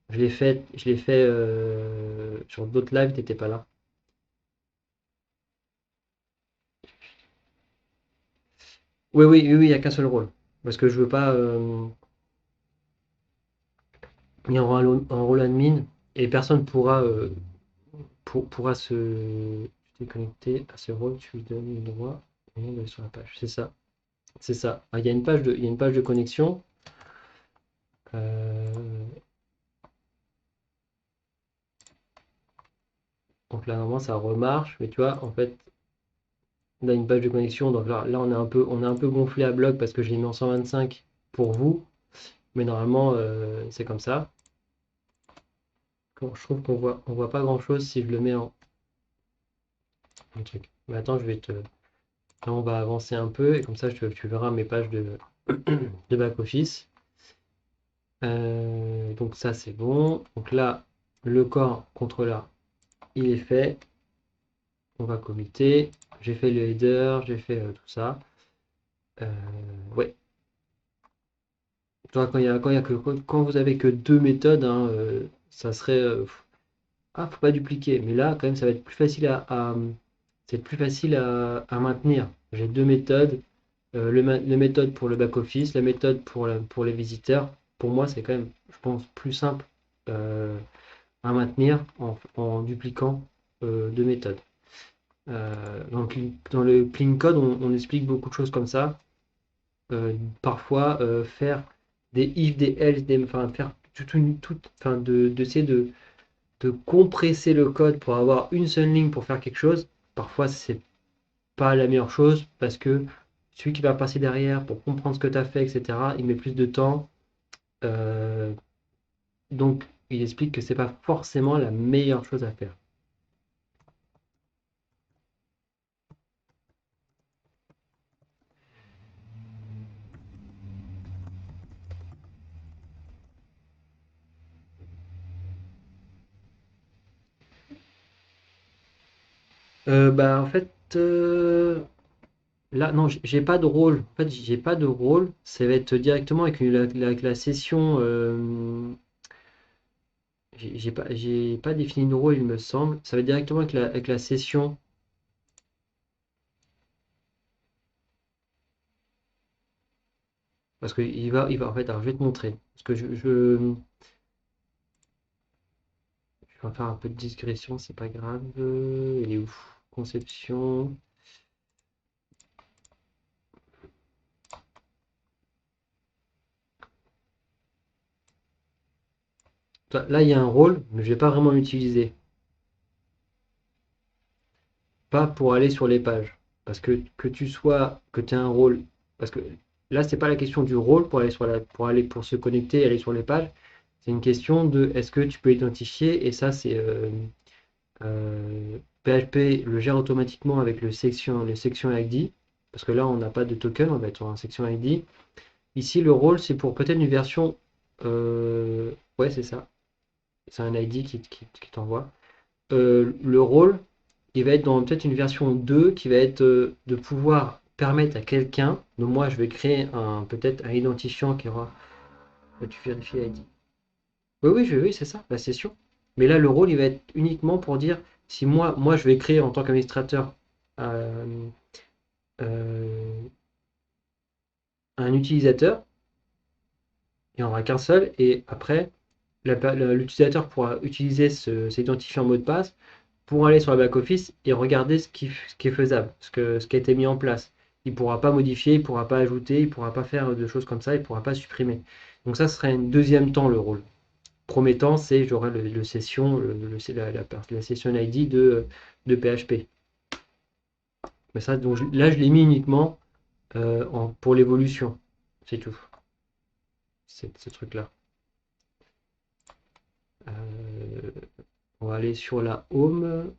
Je l'ai fait sur d'autres lives, t'étais pas là. Oui, oui, oui, oui, il n'y a qu'un seul rôle. Parce que je veux pas. Il y aura un rôle admin et personne pourra se déconnecter à ce rôle. Tu lui donnes le droit d'aller sur la page. C'est ça. C'est ça. Ah, il y a une page de connexion. Euh, donc là, normalement, ça remarche. Mais tu vois, en fait, on a une page de connexion. Donc là, on est un peu gonflé à bloc parce que je l'ai mis en 125 pour vous. Mais normalement, c'est comme ça. Bon, je trouve qu'on voit pas grand-chose si je le mets en truc. Mais attends, là, on va avancer un peu et comme ça, tu verras mes pages de back-office. Donc ça, c'est bon. Donc là, le corps contrôleur, il est fait. On va committer. J'ai fait le header, j'ai fait tout ça. Euh, ouais. Toi, quand vous avez que deux méthodes, hein, ça serait. Ah, faut pas dupliquer. Mais là, quand même, ça va être plus facile c'est plus facile à maintenir. J'ai deux méthodes. La méthode pour le back-office, la méthode pour les visiteurs. Pour moi, c'est quand même, je pense, plus simple euh, à maintenir en dupliquant deux méthodes. Dans le clean code, on explique beaucoup de choses comme ça. Parfois, faire des if, des else, enfin, faire enfin, d'essayer de compresser le code pour avoir une seule ligne pour faire quelque chose. Parfois, c'est pas la meilleure chose parce que celui qui va passer derrière pour comprendre ce que tu as fait, etc., il met plus de temps. Euh, donc, il explique que c'est pas forcément la meilleure chose à faire. En fait, là, non, j'ai pas de rôle. En fait, j'ai pas de rôle. Ça va être directement avec la session. J'ai pas défini de rôle, il me semble. Ça va être directement avec la session. Parce qu'il va, en fait, alors je vais te montrer. Parce que je vais faire un peu de digression, c'est pas grave. Il est où? Conception. Là, il y a un rôle, mais je vais pas vraiment l'utiliser. Pas pour aller sur les pages. Parce que tu aies un rôle. Parce que là, c'est pas la question du rôle pour se connecter et aller sur les pages. C'est une question de est-ce que tu peux identifier, et ça, c'est PHP le gère automatiquement avec le section ID, parce que là on n'a pas de token, on va être en section ID. Ici le rôle c'est pour peut-être une version, ouais c'est ça, c'est un ID qui t'envoie. Le rôle, il va être dans peut-être une version 2 qui va être de pouvoir permettre à quelqu'un, donc moi je vais créer peut-être un identifiant qui aura, tu vérifies l'ID. Oui, c'est ça, la session. Mais là, le rôle, il va être uniquement pour dire si moi je vais créer en tant qu'administrateur euh, euh, un utilisateur, il n'y en aura qu'un seul, et après, l'utilisateur pourra utiliser cet identifiant mot de passe pour aller sur la back-office et regarder ce qui est faisable, ce qui a été mis en place. Il ne pourra pas modifier, il ne pourra pas ajouter, il ne pourra pas faire de choses comme ça, il ne pourra pas supprimer. Donc ça serait un deuxième temps le rôle. Premier temps, c'est j'aurai le session, la session ID de PHP. Mais ça, donc, là, je l'ai mis uniquement pour l'évolution. C'est tout. C'est ce truc-là. Euh, on va aller sur la home.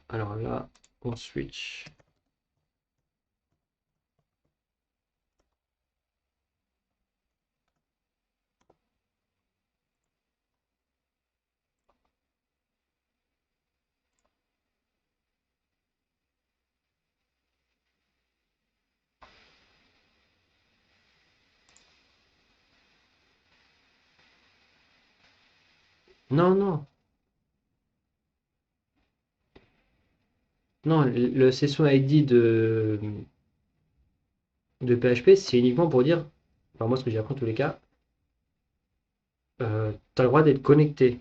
Alors là, on switch. Non, non, non, le session ID de PHP, c'est uniquement pour dire, enfin moi ce que j'ai appris en tous les cas, tu as le droit d'être connecté.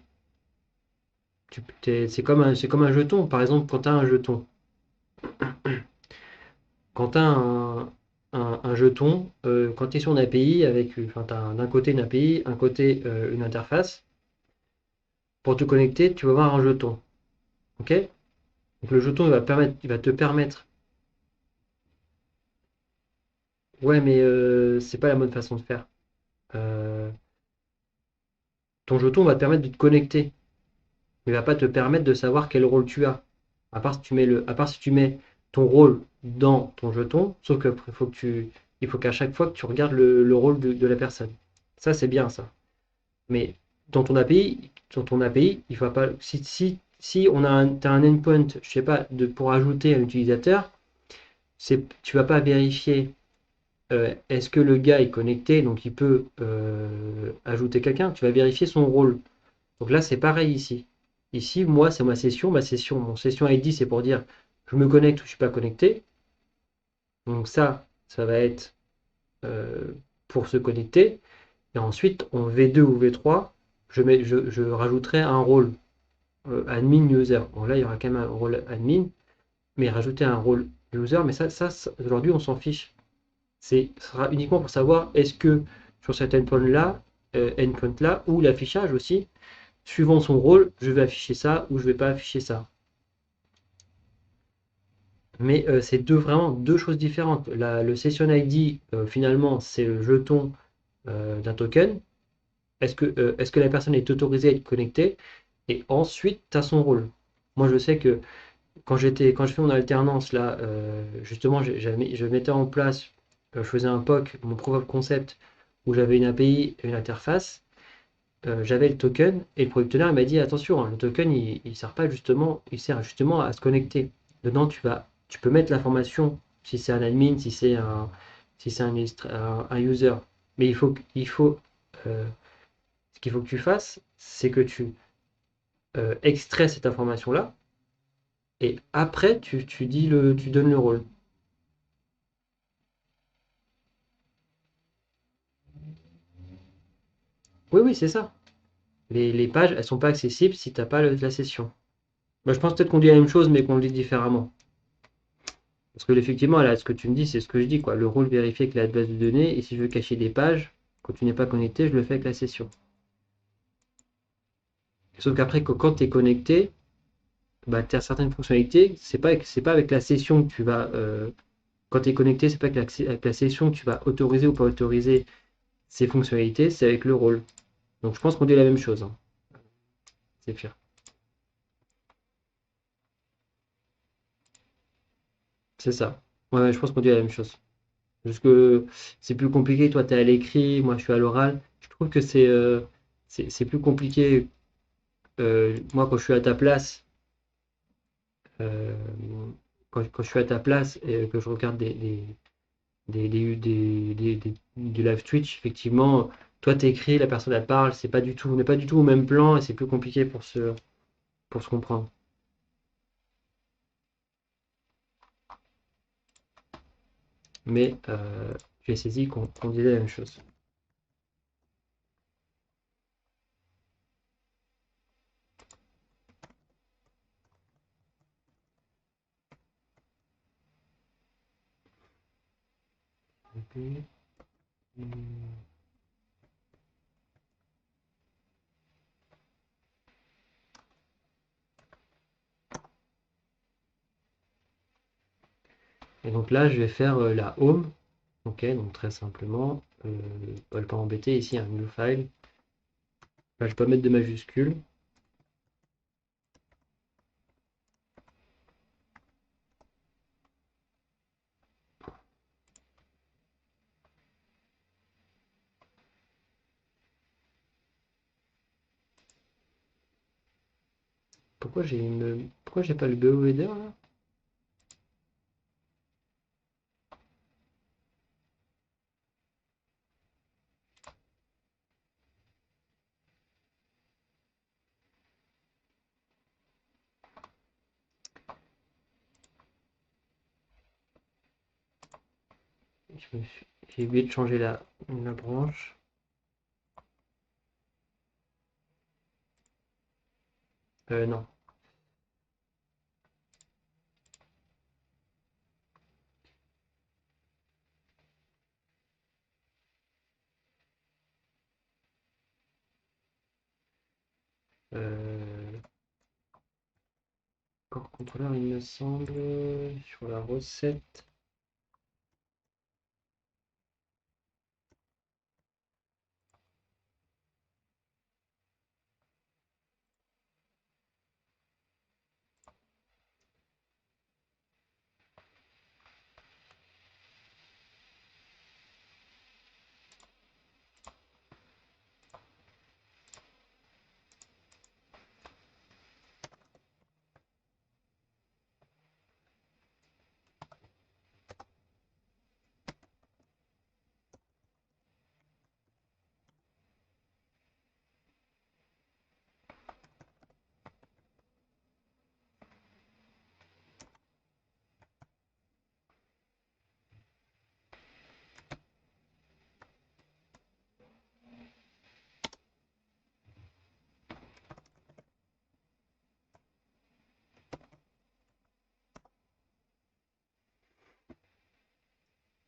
C'est comme un jeton. Par exemple, quand tu as un jeton, quand tu as un jeton, quand tu es sur une API, enfin, tu as d'un côté une API, un côté une interface, pour te connecter, tu vas avoir un jeton. Ok? Donc le jeton, il va te permettre. Ouais, mais c'est pas la bonne façon de faire. Euh, Ton jeton va te permettre de te connecter, mais il va pas te permettre de savoir quel rôle tu as. À part si tu mets ton rôle dans ton jeton, sauf que il faut qu'à chaque fois que tu regardes le rôle de la personne. Ça, c'est bien ça. Mais dans ton API, il faut pas. Si t'as un endpoint, je sais pas, pour ajouter un utilisateur, tu vas pas vérifier est-ce que le gars est connecté, donc il peut ajouter quelqu'un. Tu vas vérifier son rôle. Donc là, c'est pareil ici. Ici, moi, c'est mon session ID, c'est pour dire je me connecte ou je suis pas connecté. Donc ça va être euh, pour se connecter. Et ensuite, en V2 ou V3, je rajouterai un rôle admin user. Bon, là, il y aura quand même un rôle admin, mais rajouter un rôle user, mais aujourd'hui, on s'en fiche. Ce sera uniquement pour savoir est-ce que sur cet endpoint-là, ou l'affichage aussi, suivant son rôle, je vais afficher ça ou je vais pas afficher ça. Mais c'est vraiment deux choses différentes. Le session ID, finalement, c'est le jeton d'un token. Est-ce que la personne est autorisée à être connectée? Et ensuite, tu as son rôle. Moi, je sais que quand je fais mon alternance, là, justement, je mettais en place, je faisais un POC, mon proof of concept, où j'avais une API et une interface. J'avais le token et le product owner il m'a dit attention, hein, le token il sert justement à se connecter. Dedans tu peux mettre l'information si c'est un admin, si c'est un user. Mais euh, ce qu'il faut que tu fasses, c'est que tu extrais cette information-là et après tu donnes le rôle. Oui, oui, c'est ça. Les pages, elles sont pas accessibles si tu n'as pas la session. Moi, je pense peut-être qu'on dit la même chose, mais qu'on le dit différemment. Parce que effectivement, là, ce que tu me dis, c'est ce que je dis, quoi. Le rôle vérifié avec la base de données, et si je veux cacher des pages, quand tu n'es pas connecté, je le fais avec la session. Sauf qu'après, quand tu es connecté, bah, tu as certaines fonctionnalités, c'est pas avec la session que tu vas. Quand tu es connecté, c'est pas avec la session que tu vas autoriser ou pas autoriser ces fonctionnalités, c'est avec le rôle. Donc je pense qu'on dit la même chose, hein. C'est sûr. c'est ça. Ouais, je pense qu'on dit la même chose. Juste que c'est plus compliqué, toi tu es à l'écrit, moi je suis à l'oral. Je trouve que c'est plus compliqué. Moi quand je suis à ta place, euh, quand je suis à ta place et que je regarde du live Twitch, effectivement, toi t'écris, la personne elle parle, c'est pas du tout, on n'est pas du tout au même plan et c'est plus compliqué pour se comprendre. Mais j'ai saisi qu'on disait la même chose. Ok. Et donc là, je vais faire la home. Ok, donc très simplement, pas le pas embêter ici, un new file. Là, je peux pas mettre de majuscules. Pourquoi j'ai pas le BO header là? J'ai oublié de changer la branche. Non. Euh, Corps contrôleur, il me semble, sur la recette.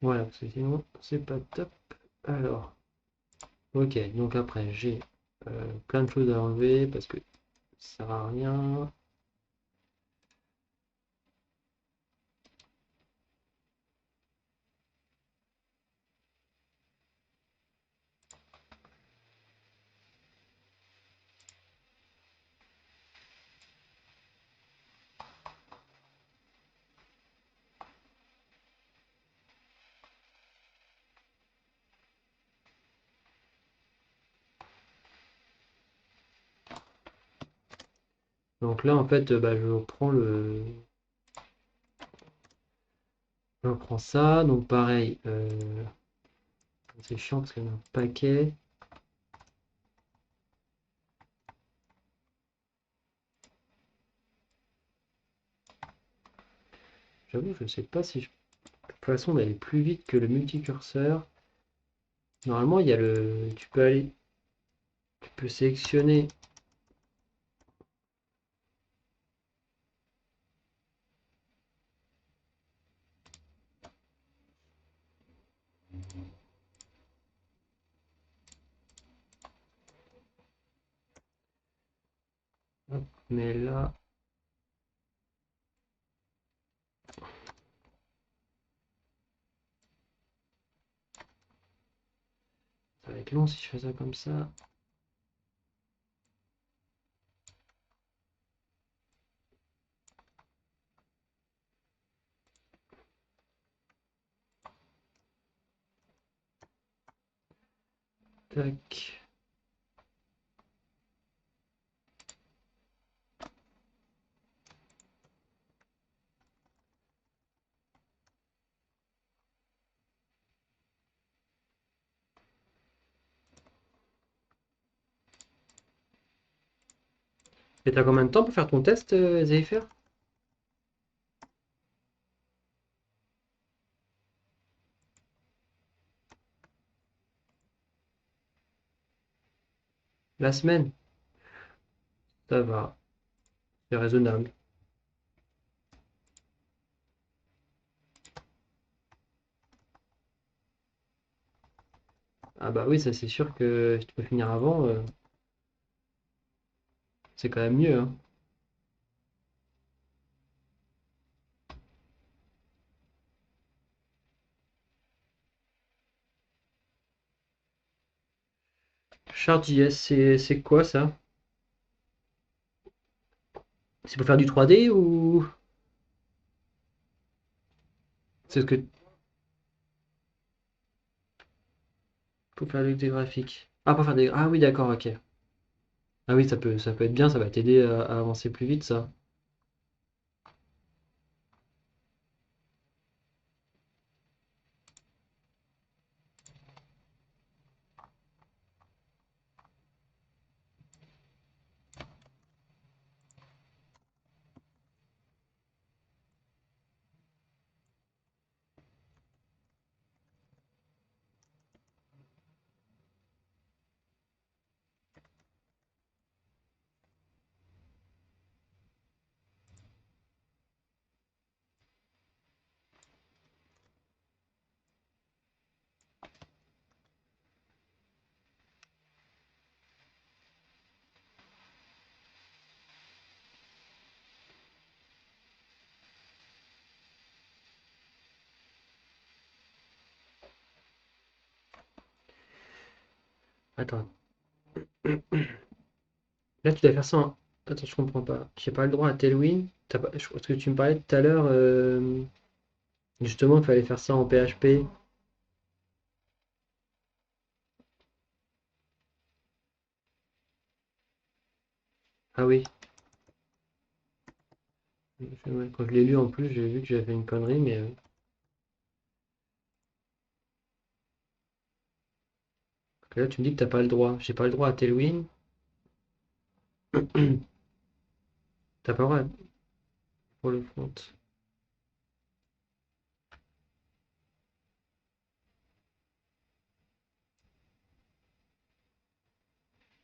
Voilà, parce que sinon, c'est pas top. Alors, ok, donc après, j'ai plein de choses à enlever parce que ça sert à rien. Donc là, en fait, bah, je reprends ça. Donc pareil, c'est chiant parce qu'il y en a un paquet. J'avoue, je sais pas si de toute façon d'aller plus vite que le multicurseur. Normalement, il y a tu peux sélectionner. Hop, mais là, ça va être long si je fais ça comme ça. Tac. Et t'as combien de temps pour faire ton test, Zephyr? La semaine? Ça va, c'est raisonnable. Ah bah oui, ça c'est sûr que si tu peux finir avant, c'est quand même mieux, hein. Chart.js, c'est quoi ça? C'est pour faire du 3D ou c'est ce que pour faire des graphiques? Ah, pour faire des. Ah oui, d'accord, ok. Ah oui, ça peut être bien, ça va t'aider à avancer plus vite, ça. Attends. Là, tu dois faire ça en. Attends, je comprends pas. J'ai pas le droit à Tailwind. Parce que tu me parlais tout à l'heure, justement, il fallait faire ça en PHP. Ah oui. Ouais, quand je l'ai lu en plus, j'ai vu que j'avais fait une connerie, mais là, tu me dis que t'as pas le droit. J'ai pas le droit à Tailwind. T'as pas le droit pour le front.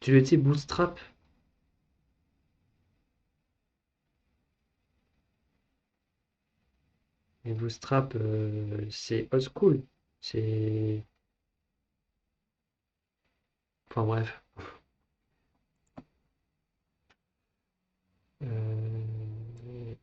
Tu le sais, Bootstrap. Et Bootstrap, c'est old school. C'est. Enfin bref. Euh,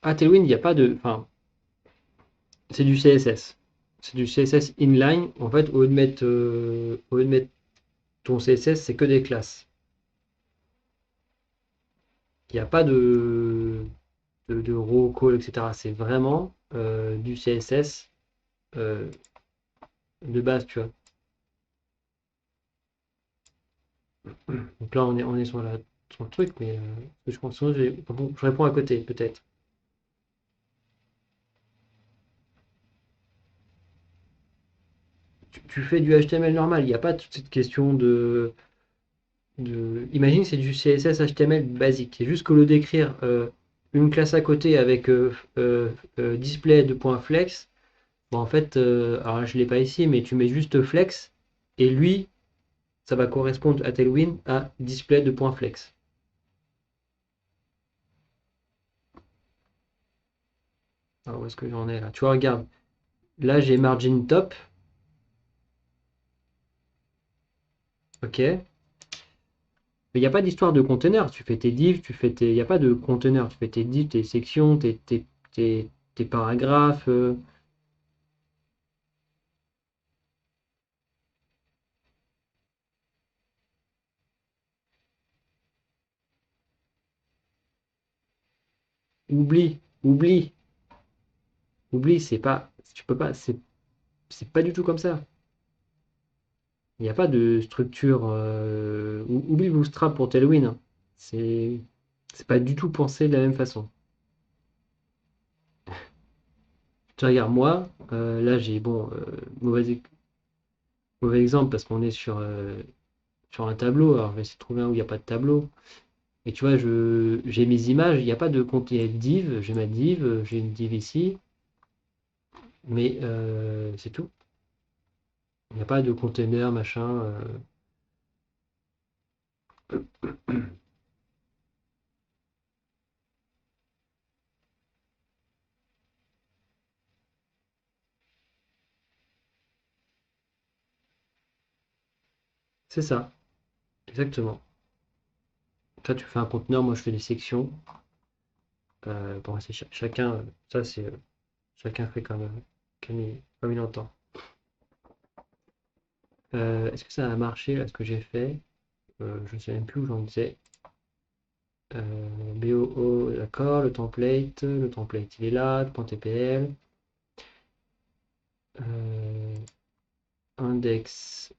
Ah, Tailwind, il n'y a pas de. Enfin, c'est du CSS. C'est du CSS inline. En fait, au lieu de mettre ton CSS, c'est que des classes. Il n'y a pas de raw call, etc. C'est vraiment du CSS de base, tu vois. Donc là, on est sur le truc, mais je pense que bon, je réponds à côté, peut-être. Tu fais du HTML normal, il n'y a pas toute cette question Imagine, c'est du CSS HTML basique. C'est juste qu'au lieu d'écrire une classe à côté avec display de point flex, bon, en fait, alors là, je ne l'ai pas ici, mais tu mets juste flex, et lui, ça va correspondre à Tailwind à display de point flex. Alors, où est-ce que j'en ai là? Tu vois, regarde, là j'ai margin top, ok, mais il n'y a pas d'histoire de container. Tu fais tes divs, il n'y a pas de container. Tu fais tes divs, tes sections, tes paragraphes. Oublie, oublie, oublie, c'est pas, tu peux pas, c'est pas du tout comme ça. Il n'y a pas de structure. Oublie Bootstrap pour Tailwind, hein. C'est, c'est pas du tout pensé de la même façon. Tu regardes, moi, là j'ai, bon, mauvais exemple parce qu'on est sur un tableau. Alors je vais essayer de trouver un où il n'y a pas de tableau. Et tu vois, j'ai mes images, il n'y a pas de compte, il y a une div, j'ai ma div, j'ai une div ici, mais c'est tout. Il n'y a pas de container, machin. C'est ça, exactement. Toi, tu fais un conteneur, moi je fais des sections. Bon, c'est chacun, ça c'est chacun fait comme il entend. Est-ce que ça a marché là ce que j'ai fait? Je ne sais même plus où j'en disais. BOO, d'accord, le template il est là, .tpl, euh, index,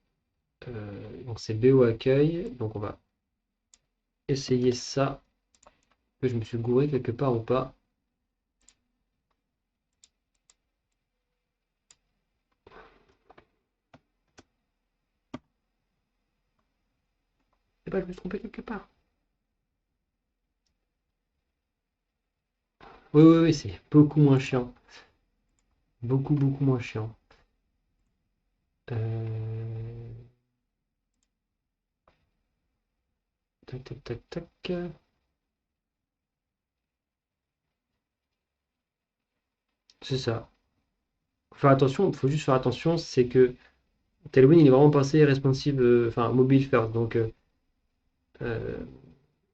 donc c'est BO accueil, donc on va essayer ça. Je me suis gouré quelque part ou pas. C'est pas, je me suis trompé quelque part. Oui, oui, oui, c'est beaucoup moins chiant. Beaucoup, beaucoup moins chiant. Euh, Tac, tac, tac, tac. C'est ça. Faire attention, il faut juste faire attention, c'est que Tailwind il est vraiment passé responsive, enfin mobile first. Donc, euh,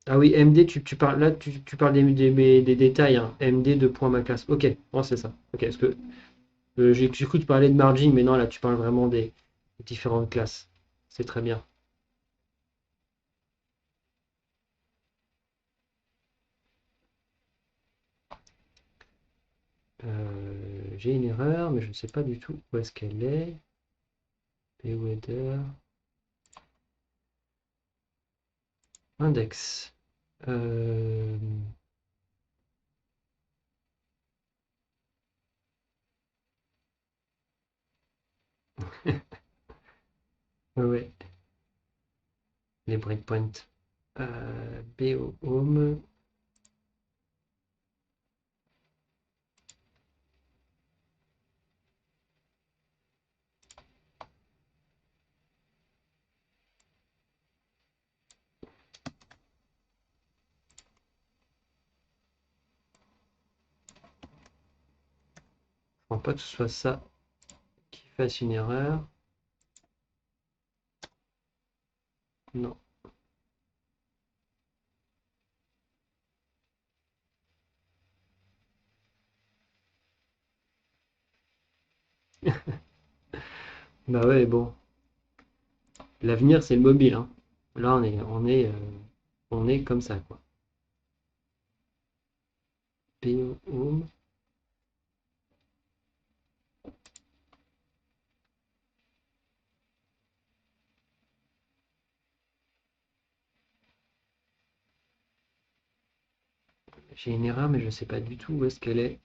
ah oui, MD, tu parles là, tu parles des détails, hein. MD de point ma classe. Ok, bon, c'est ça. Ok, parce que j'ai cru que tu parlais de margin, mais non, là tu parles vraiment des différentes classes. C'est très bien. J'ai une erreur, mais je ne sais pas du tout où est-ce qu'elle est. Weather, index. Euh, ouais, ouais, les breakpoints. BO Home. Je ne pense pas que ce soit ça qui fasse une erreur. Non. Bah ouais, bon. L'avenir, c'est le mobile, hein. Là, on est comme ça, quoi. BO Home. J'ai une erreur, mais je sais pas du tout où est-ce qu'elle est.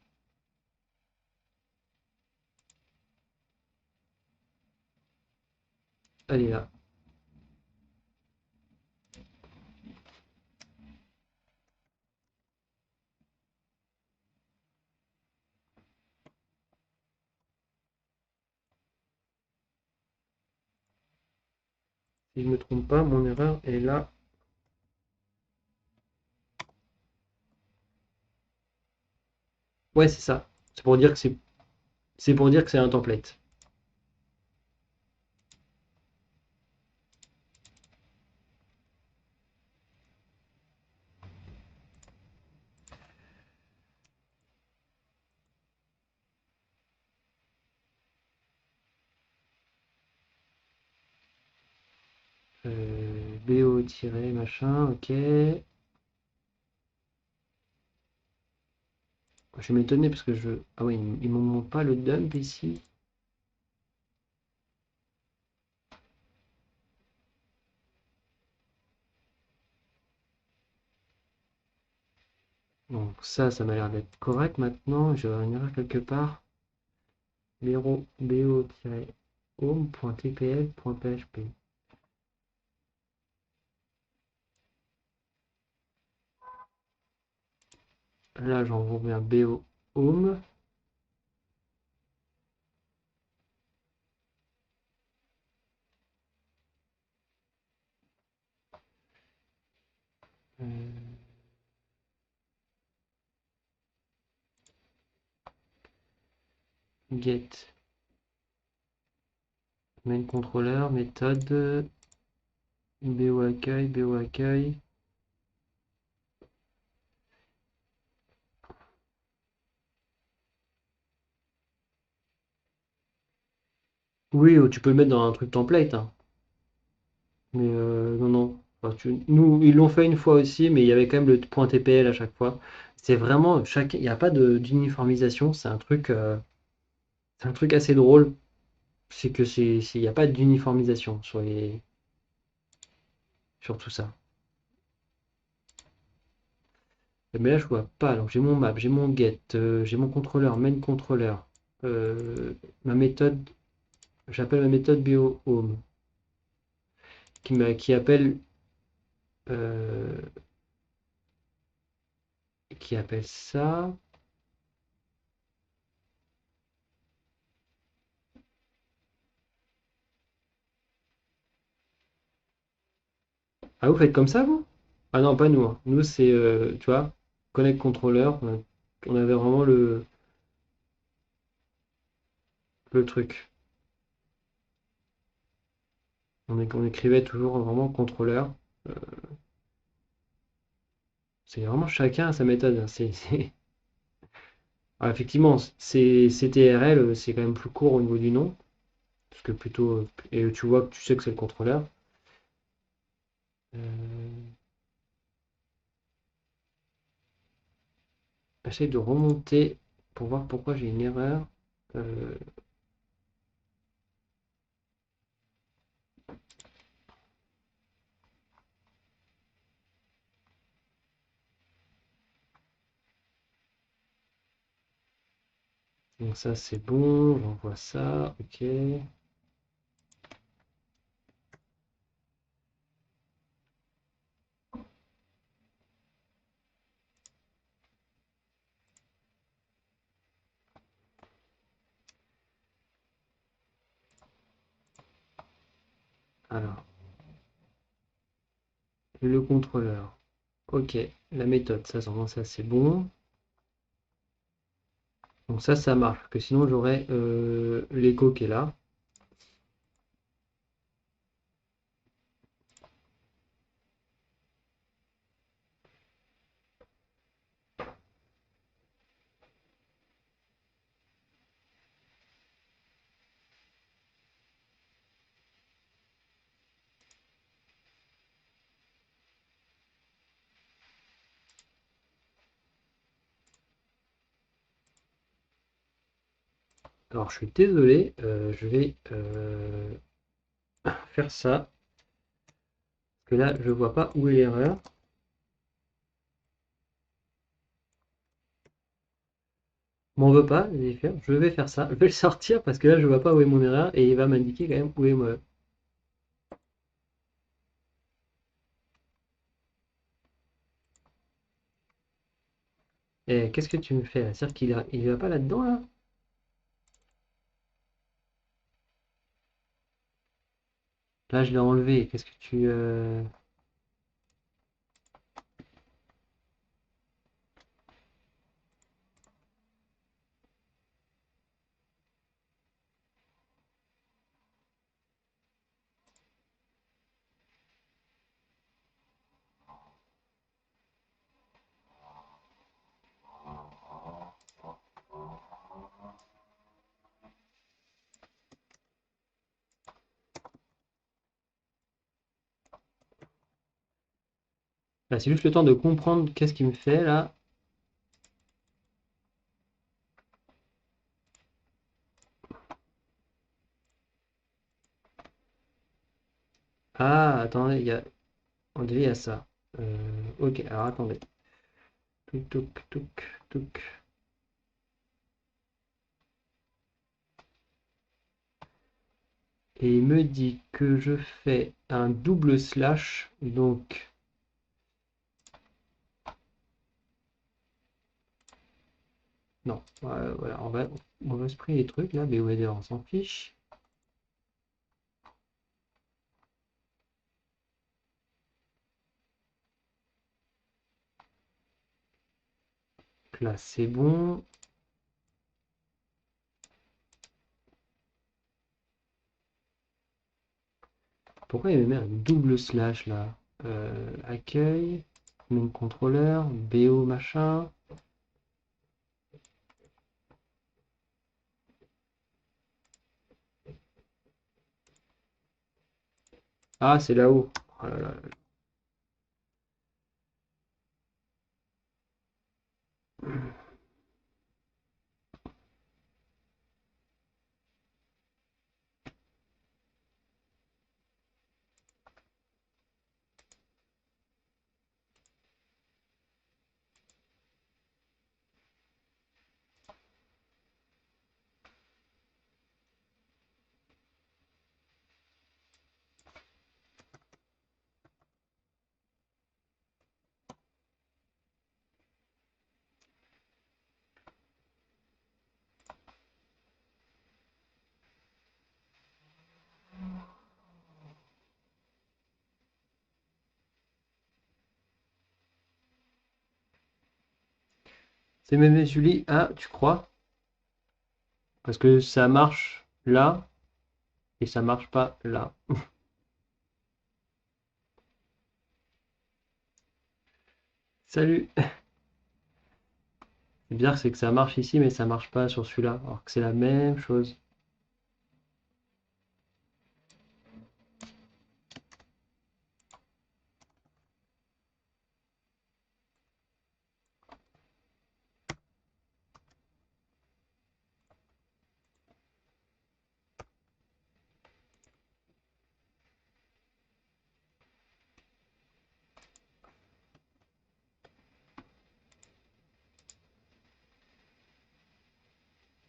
Elle est là. Si je me trompe pas, mon erreur est là. Ouais, c'est ça. C'est pour dire que c'est pour dire que c'est un template. BO-machin, ok. Je vais m'étonner parce que je. Ah ouais, ils m'en montrent pas le dump ici. Donc ça m'a l'air d'être correct maintenant. Je vais avoir une erreur quelque part. bo-home.tpl.php. Là, j'envoie bien bo home. Get main controller, méthode, bo accueil. Oui, tu peux le mettre dans un truc template, hein. Mais non, non. Enfin, nous, ils l'ont fait une fois aussi, mais il y avait quand même le point TPL à chaque fois. C'est vraiment il n'y a pas d'uniformisation. C'est un truc assez drôle. C'est que il n'y a pas d'uniformisation sur tout ça. Mais là, je vois pas. Alors, j'ai mon map, j'ai mon get, j'ai mon contrôleur, main contrôleur. Ma méthode, j'appelle ma méthode BioHome qui appelle euh, qui appelle ça. Ah, vous faites comme ça, vous? Ah non, pas nous, hein. Nous, c'est, tu vois, Connect Controller. On avait vraiment le truc. On écrivait toujours vraiment contrôleur. Euh, c'est vraiment chacun à sa méthode, hein. Alors, effectivement, c'est CTRL, c'est quand même plus court au niveau du nom. Parce que plutôt. Et tu vois que tu sais que c'est le contrôleur. Euh, J'essaie de remonter pour voir pourquoi j'ai une erreur. Euh, donc ça c'est bon, j'envoie ça, ok. Alors, le contrôleur. Ok, la méthode, ça c'est bon. Donc ça marche, parce que sinon j'aurais l'écho qui est là. Alors je suis désolé, je vais faire ça, parce que là je vois pas où est l'erreur. m'en veux pas, je vais faire ça, je vais le sortir parce que là je vois pas où est mon erreur et il va m'indiquer quand même où est moi. Et qu'est-ce que tu me fais là? C'est-à-dire il va pas là-dedans là? Là je l'ai enlevé, qu'est-ce que tu... Là, c'est juste le temps de comprendre qu'est-ce qu'il me fait là. Ah, attendez, on dirait il y a ça. Ok, alors attendez. Touk touk touk touk. Et il me dit que je fais un double slash, donc... Non, voilà, on va se prier les trucs là, BOD on s'en fiche. Là c'est bon. Pourquoi il me met un double slash là? Accueil, main contrôleur, BO machin. Ah, c'est là-haut. Oh là là. C'est même Julie. Ah, tu crois? Parce que ça marche là et ça marche pas là. Salut! C'est bizarre, c'est que ça marche ici, mais ça marche pas sur celui-là. Alors que c'est la même chose.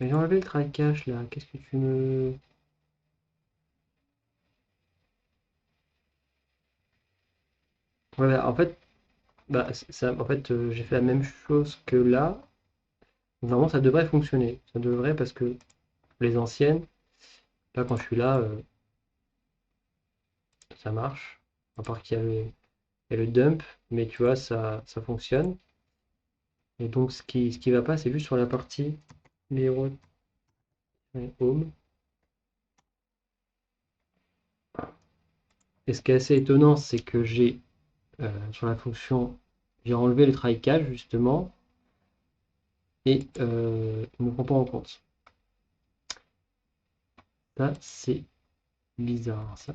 Mais j'ai enlevé le try cache là. Qu'est-ce que tu me... Voilà, en fait, bah, en fait, j'ai fait la même chose que là. Normalement, ça devrait fonctionner. Ça devrait parce que les anciennes, là, quand je suis là, ça marche. À part qu'il y a il y a le dump, mais tu vois, ça fonctionne. Et donc, ce qui va pas, c'est juste sur la partie les home. Et ce qui est assez étonnant, c'est que j'ai sur la fonction, j'ai enlevé le try catch justement, et il ne prend pas en compte. Ça, c'est bizarre, ça.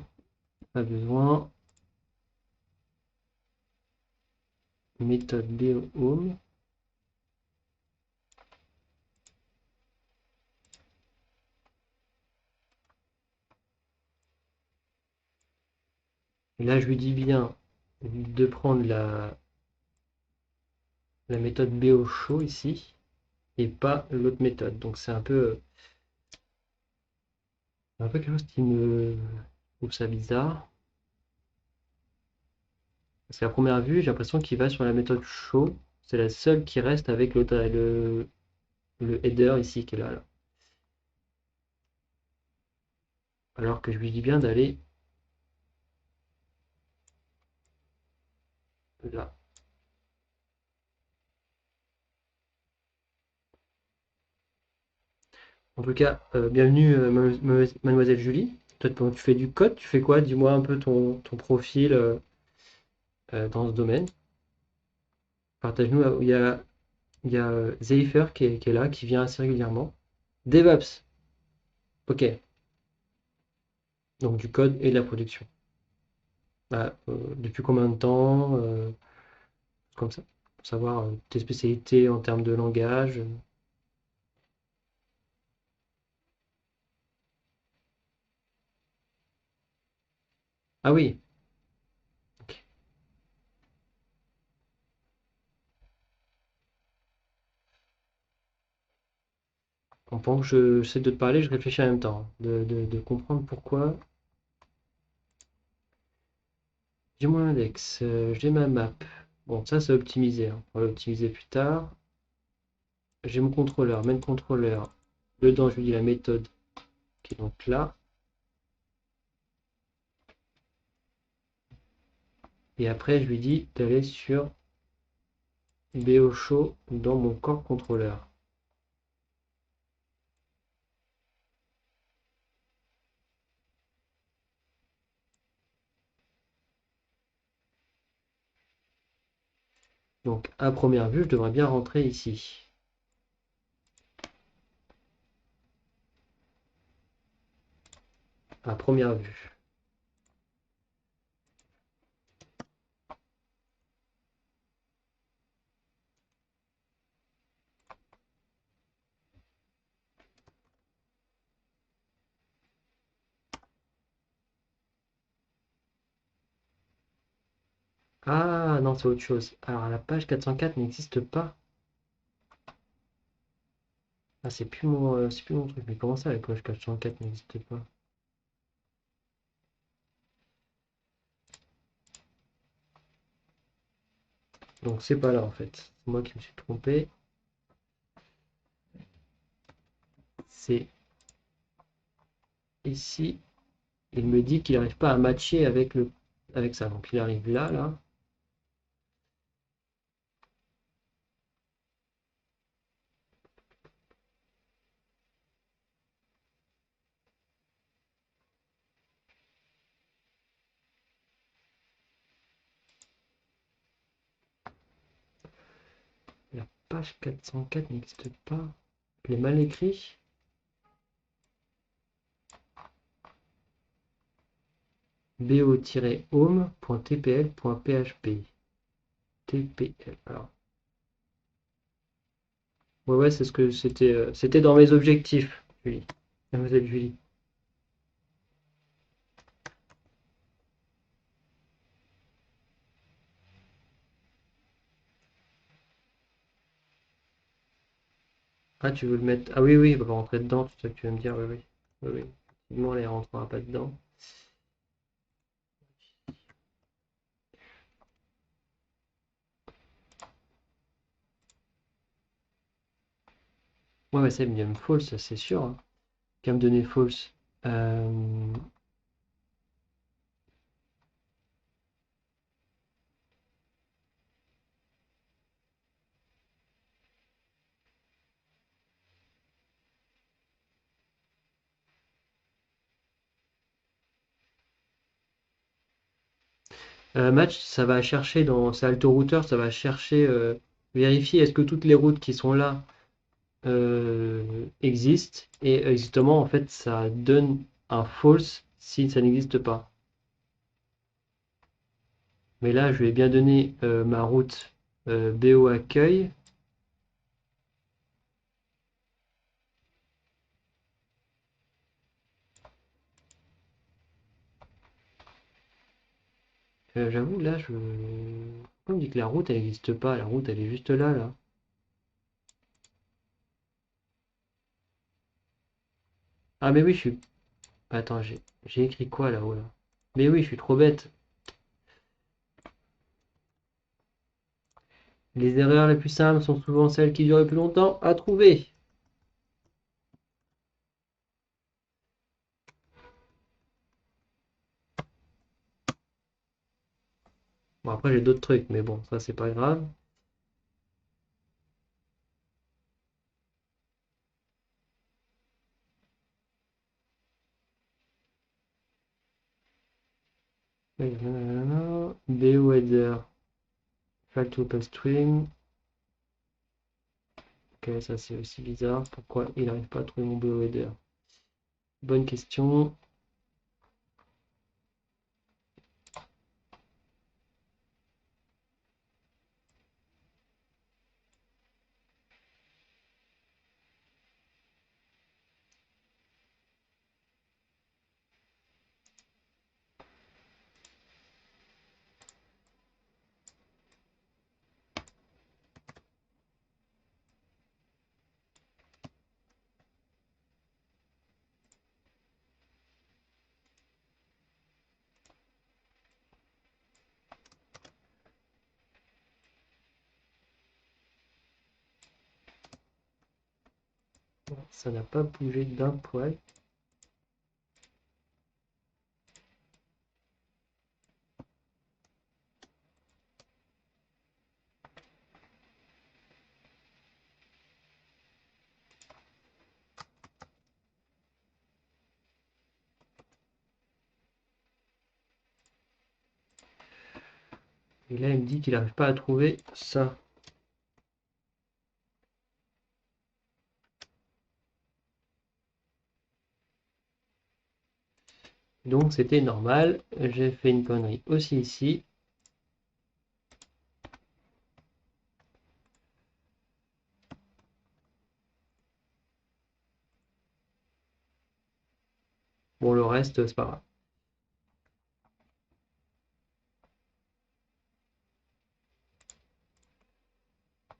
Pas besoin. Méthode BOHome. Et là, je lui dis bien de prendre la méthode BO show ici. et pas l'autre méthode. Donc c'est un peu quelque chose qui me je trouve ça bizarre. Parce qu'à première vue, j'ai l'impression qu'il va sur la méthode show. C'est la seule qui reste avec le header ici qui est là. Alors que je lui dis bien d'aller là. En tout cas, bienvenue mademoiselle Julie. Toi, tu fais du code, tu fais quoi? Dis-moi un peu ton profil dans ce domaine. Partage-nous. Il y a Zeifer qui est là, qui vient assez régulièrement. DevOps, ok. Donc du code et de la production. Bah, depuis combien de temps? Comme ça. Pour savoir tes spécialités en termes de langage. Ah oui, ok. Bon, pendant que j'essaie de te parler, je réfléchis en même temps, hein, de comprendre pourquoi. J'ai mon index, j'ai ma map. Bon, ça c'est optimisé, hein. On va l'optimiser plus tard. J'ai mon contrôleur, main contrôleur. Dedans, je lui dis la méthode qui est donc là. Et après, je lui dis d'aller sur BO dans mon corps contrôleur. Donc, à première vue, je devrais bien rentrer ici. À première vue. Ah non, c'est autre chose. Alors, la page 404 n'existe pas. Ah, c'est plus mon truc. Mais comment ça, la page 404 n'existe pas? Donc, c'est pas là en fait. C'est moi qui me suis trompé. C'est ici. Il me dit qu'il n'arrive pas à matcher avec ça. Donc, il arrive là, là. La page 404 n'existe pas. Je l'ai mal écrit. bo-home.tpl.php. TPL. Alors, ouais, ouais, c'est ce que c'était dans mes objectifs, Julie. Mademoiselle Julie. Ah, tu veux le mettre. Ah oui, oui, on va rentrer dedans, c'est ça que tu veux me dire, oui, oui. Oui, oui. Effectivement, elle ne rentrera pas dedans. Ouais, ouais, c'est bien false, ça, c'est sûr, hein. Qu'à me donner false. Euh, match, ça va chercher dans. C'est Alto ça va chercher, vérifier est-ce que toutes les routes qui sont là existent. Et exactement, en fait, ça donne un false si ça n'existe pas. Mais là, je lui ai bien donné ma route BO accueil. J'avoue, là, on me dit que la route, elle n'existe pas. La route, elle est juste là, là. Ah mais oui, je suis... Attends, j'ai écrit quoi là-haut là? Mais oui, je suis trop bête. Les erreurs les plus simples sont souvent celles qui durent le plus longtemps à trouver. Bon, après j'ai d'autres trucs, mais bon, ça c'est pas grave. BO header, file to open stream. Ok, ça c'est aussi bizarre. Pourquoi il n'arrive pas à trouver mon BO header? Bonne question. Ça n'a pas bougé d'un poil. Et là, il me dit qu'il n'arrive pas à trouver ça. Donc c'était normal. J'ai fait une connerie aussi ici. Bon, le reste, c'est pas grave.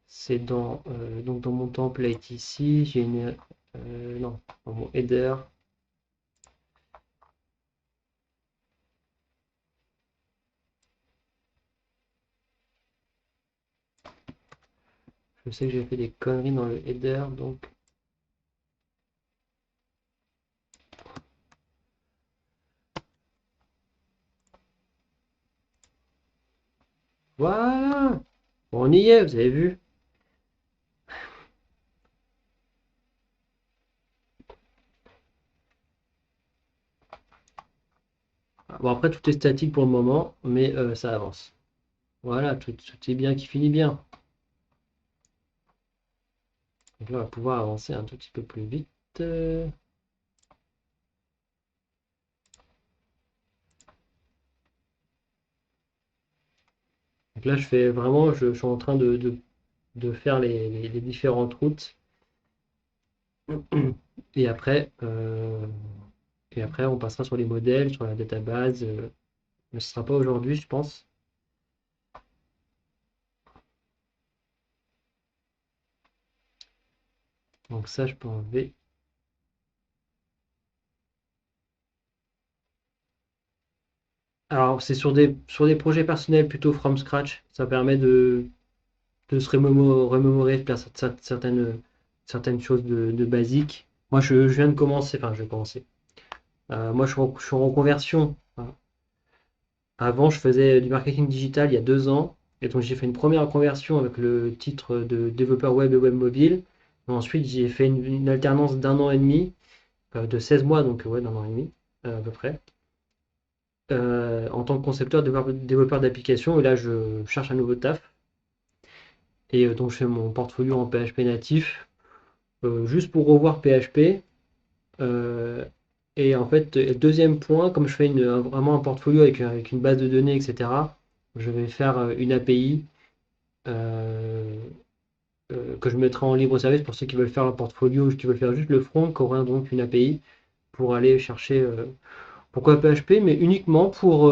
C'est donc dans mon template ici, j'ai une... non, dans mon header. Je sais que j'ai fait des conneries dans le header, donc voilà. Bon, on y est, vous avez vu. Bon, après, tout est statique pour le moment, mais ça avance. Voilà, tout est bien qui finit bien. Donc là, on va pouvoir avancer un tout petit peu plus vite. Donc là, je fais vraiment, je suis en train de faire les différentes routes. Et après, euh, et après, on passera sur les modèles, sur la database. Mais ce sera pas aujourd'hui, je pense. Donc ça, je peux enlever. Alors, c'est sur des projets personnels plutôt from scratch. Ça permet de se remémorer certaines choses de basiques. Moi, je viens de commencer, enfin, je vais commencer. Moi, je suis en reconversion. Hein. Avant, je faisais du marketing digital il y a 2 ans. Et donc, j'ai fait une première reconversion avec le titre de développeur web et web mobile. Et ensuite, j'ai fait une alternance d'1 an et demi, de 16 mois, donc ouais, d'1 an et demi, à peu près, en tant que concepteur, développeur d'application. Et là, je cherche un nouveau taf. Et donc, je fais mon portfolio en PHP natif, juste pour revoir PHP. Euh, et en fait, deuxième point, comme je fais vraiment un portfolio avec une base de données, etc., je vais faire une API euh, que je mettrai en libre service pour ceux qui veulent faire leur portfolio ou qui veulent faire juste le front, qui aura donc une API pour aller chercher, pourquoi PHP, mais uniquement pour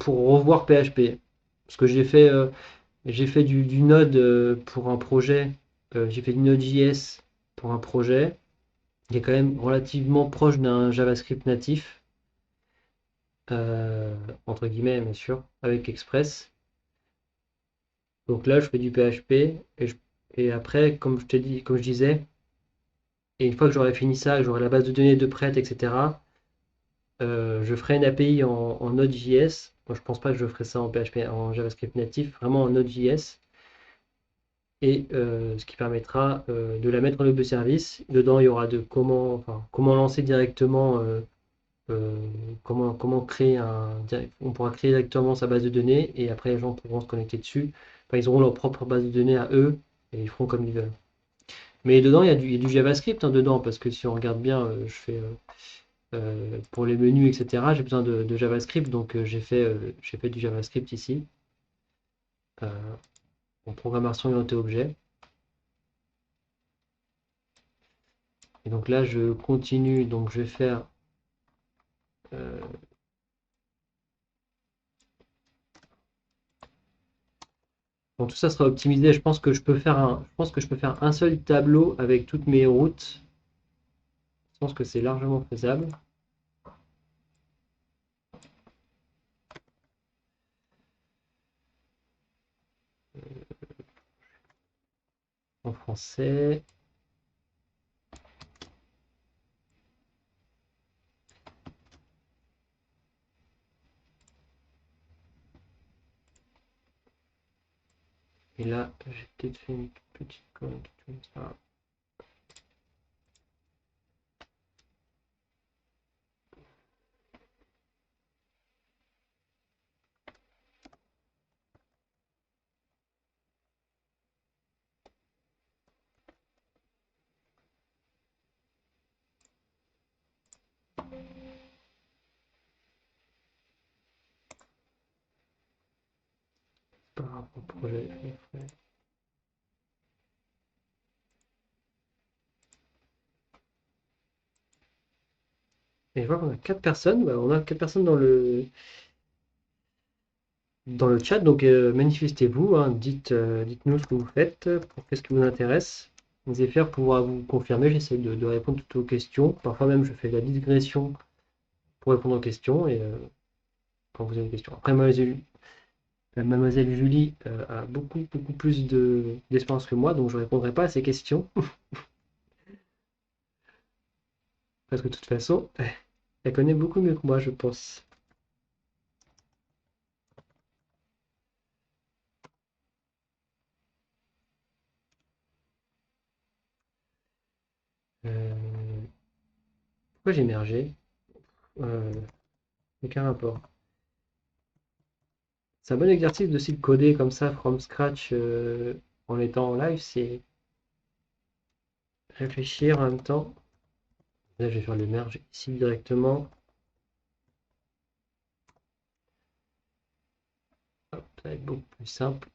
revoir PHP. Parce que j'ai fait du Node pour un projet, j'ai fait du Node.js pour un projet. qui est quand même relativement proche d'un JavaScript natif, entre guillemets bien sûr, avec Express. Donc là, je fais du PHP et après, comme je t'ai dit, comme je disais, et une fois que j'aurai fini ça, que j'aurai la base de données de prête, etc., je ferai une API en Node.js. Moi, je pense pas que je ferai ça en PHP, en JavaScript natif, vraiment en Node.js. Et ce qui permettra de la mettre en web service. Dedans, il y aura de comment lancer directement, euh, comment créer on pourra créer directement sa base de données et après les gens pourront se connecter dessus. Enfin, ils auront leur propre base de données à eux et ils feront comme ils veulent. Mais dedans, il y a du JavaScript hein, dedans parce que si on regarde bien, je fais pour les menus, etc. J'ai besoin de JavaScript, donc j'ai fait du JavaScript ici euh, en programmation orientée objet. Et donc là, je continue, donc je vais faire euh, bon, tout ça sera optimisé. Je pense que je peux faire un seul tableau avec toutes mes routes. Je pense que c'est largement faisable en français. Et là, j'ai peut-être fait une petite connexion. Par rapport au projet. Et je vois qu'on a 4 personnes. Bah, on a 4 personnes dans le chat, donc manifestez-vous, hein, dites-nous ce que vous faites, qu'est-ce qui vous intéresse. Zéphyr pourra vous confirmer, j'essaie de répondre toutes vos questions. Parfois même je fais la digression pour répondre aux questions et quand vous avez des questions. Après, Mademoiselle Julie a beaucoup plus d'expérience que moi, donc je ne répondrai pas à ces questions, parce que de toute façon, elle connaît beaucoup mieux que moi, je pense. Euh, Pourquoi j'ai émergé? euh, Aucun rapport. C'est un bon exercice de s'y coder comme ça, from scratch, en étant en live, c'est réfléchir en même temps. Là, je vais faire le merge ici directement. Hop, ça va être beaucoup plus simple.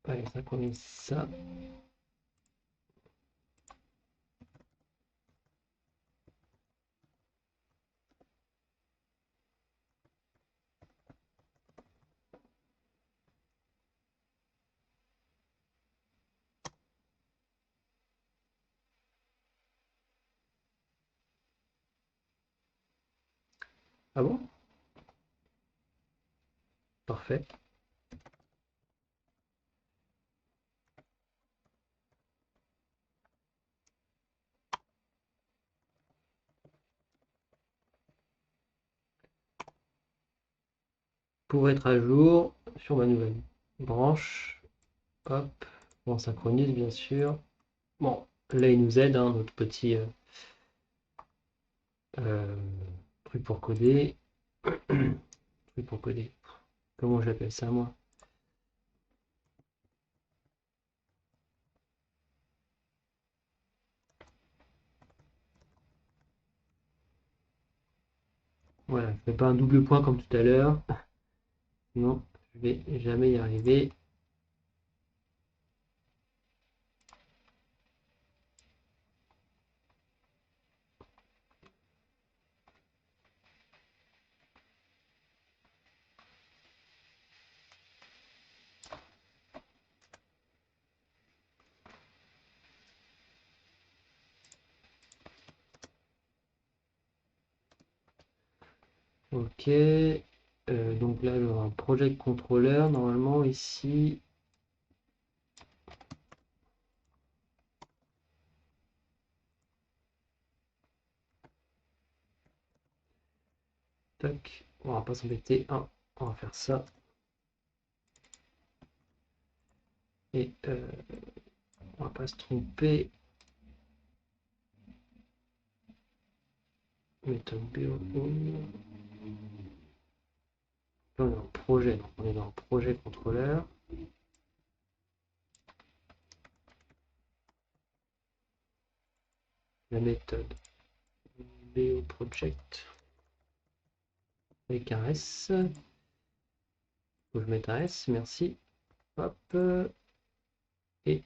Allez, synchronise ça. Ah bon? Parfait. Pour être à jour sur ma nouvelle branche, hop, on synchronise bien sûr. Bon, là il nous aide, hein, notre petit euh, truc pour coder. Truc pour coder. Comment j'appelle ça moi? Voilà, je fais pas un double point comme tout à l'heure. Non, je vais jamais y arriver. Ok. Donc là, j'aurai un project controller. Normalement, ici. Tac. On va pas s'embêter. Ah, on va faire ça. Et on va pas se tromper. Méthode BO. Là, on est en projet. Donc on est dans projet contrôleur. La méthode BO project. Avec un S. Faut que je mette un S. Merci. Hop. Et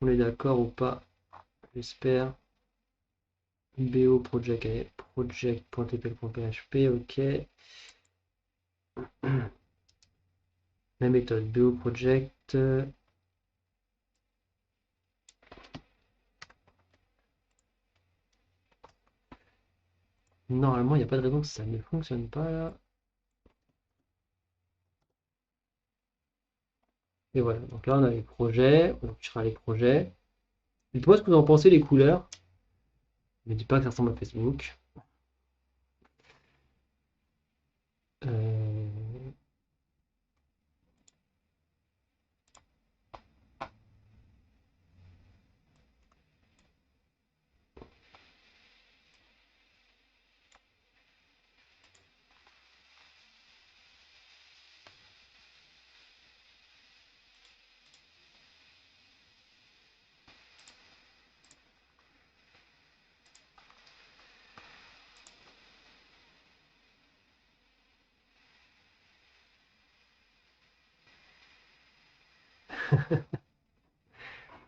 on est d'accord ou pas? J'espère. BO project, project.tpl.php, ok. La méthode BO project. Normalement, il n'y a pas de raison que ça ne fonctionne pas là. Et voilà, donc là on a les projets, on tirera les projets. Dites-moi ce que vous en pensez, les couleurs. Ne dis pas que ça ressemble à Facebook. Euh,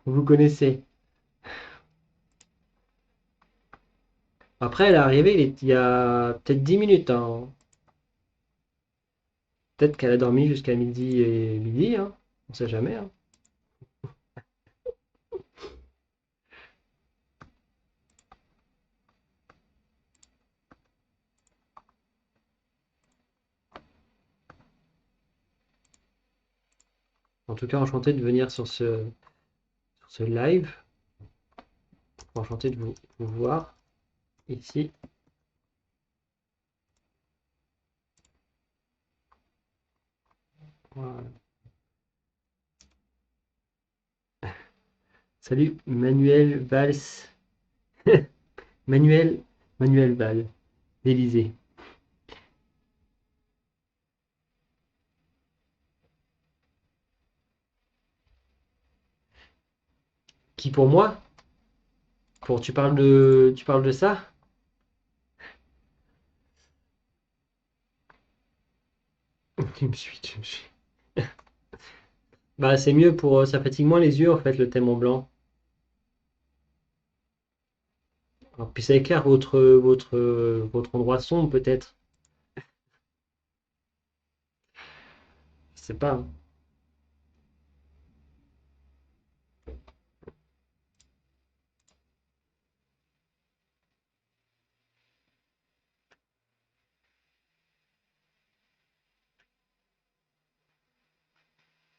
Vous connaissez. Après, elle est arrivée il y a peut-être 10 minutes, hein. Peut-être qu'elle a dormi jusqu'à midi et midi, hein. On sait jamais, hein. En tout cas, enchanté de venir sur ce live. Enchanté de vous voir ici. Voilà. Salut Manuel Valls. Manuel, Manuel Valls, d'Élysée. Qui pour moi? Tu parles de ça? Tu me suis. Bah c'est mieux pour ça fatigue moins les yeux en fait le thème en blanc. Alors, puis ça éclaire votre endroit sombre peut-être. Je sais pas, hein.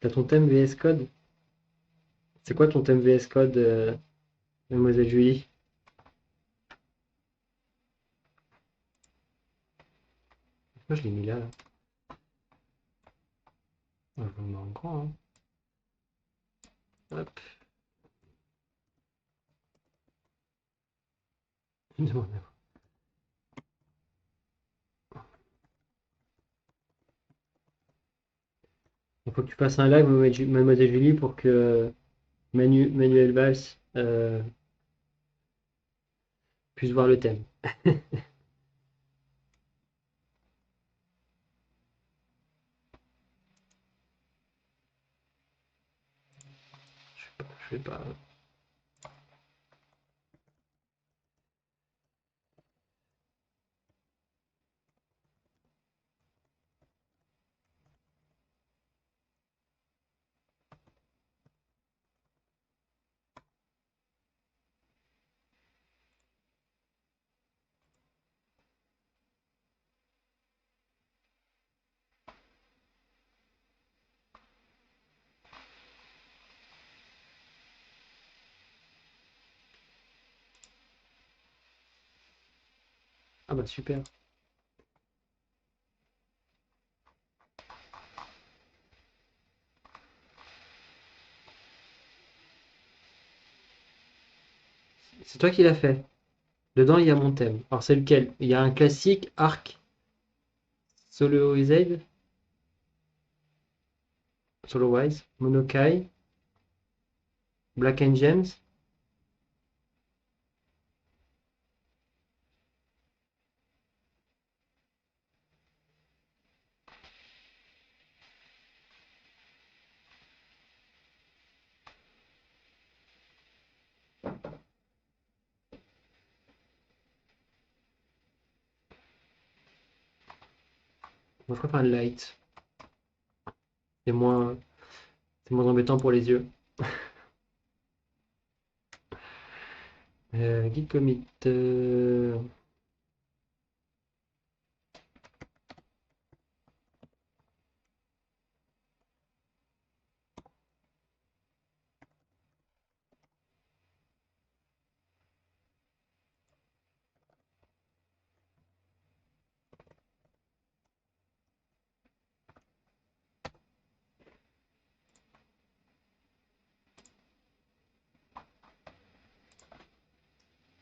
T'as ton thème VS Code? C'est quoi ton thème VS Code, Mademoiselle Julie? Moi je l'ai mis là, là. Ouais, je le mets en grand, hein. Hop. Il faut que tu fasses un live, Mademoiselle Julie, pour que Manuel Valls puisse voir le thème. Je sais pas. Ah bah super. C'est toi qui l'as fait. Dedans, il y a mon thème. Alors c'est lequel? Il y a un classique, Arc, Soloist, Solowise, Monokai, Black and Gems. Moi, je préfère le light. C'est moins, c'est moins embêtant pour les yeux. Guide commit.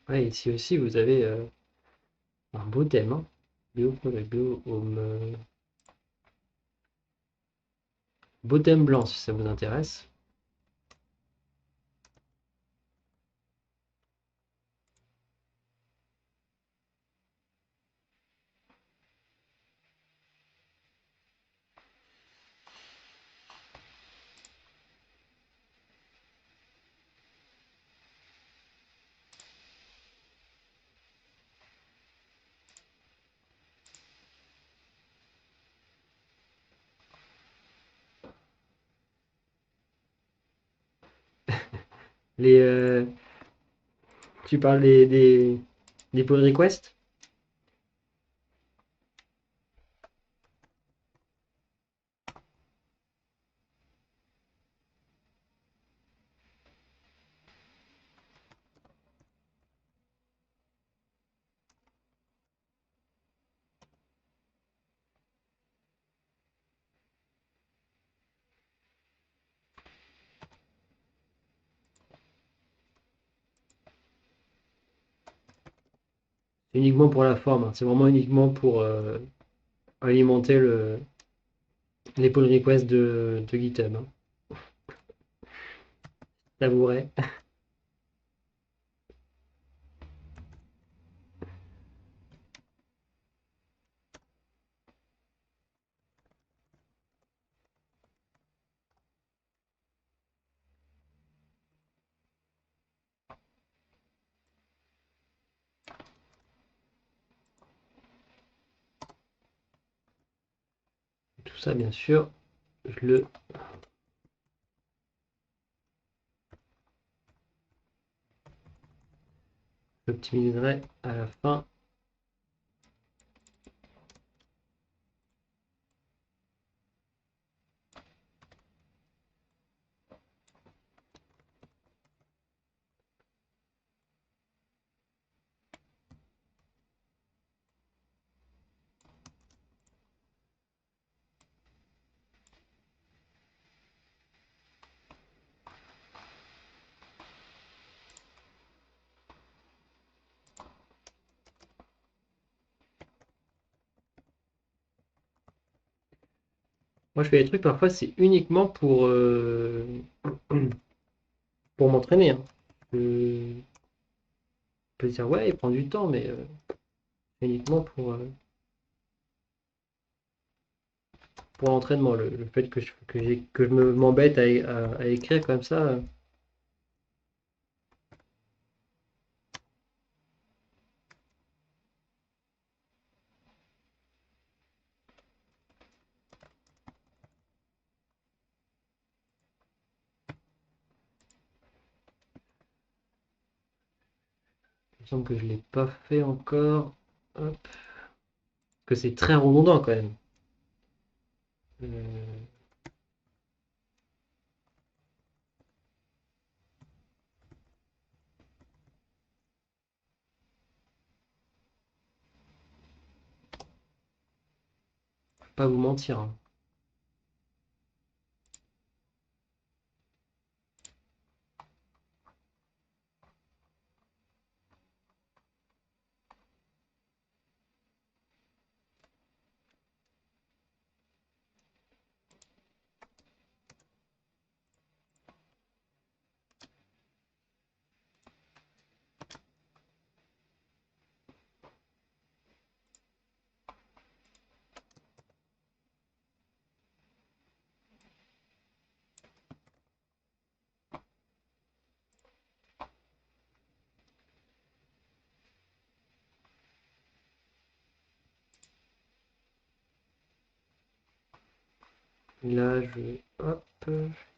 Ouais, ici aussi, vous avez un beau thème, hein. Beau thème blanc, si ça vous intéresse. Les, tu parles des pull requests? Uniquement pour la forme, hein. C'est vraiment uniquement pour alimenter les pull requests de GitHub, hein. T'avouerai. Tout ça, bien sûr, je l'optimiserai à la fin. Moi, je fais des trucs, parfois, c'est uniquement pour m'entraîner, hein. Je peux dire, ouais, il prend du temps, mais uniquement pour l'entraînement. Le fait que je m'embête à écrire comme ça, il me semble que je ne l'ai pas fait encore. Hop. Que c'est très redondant quand même. Euh, Pas vous mentir, hein. Là, je vais, hop,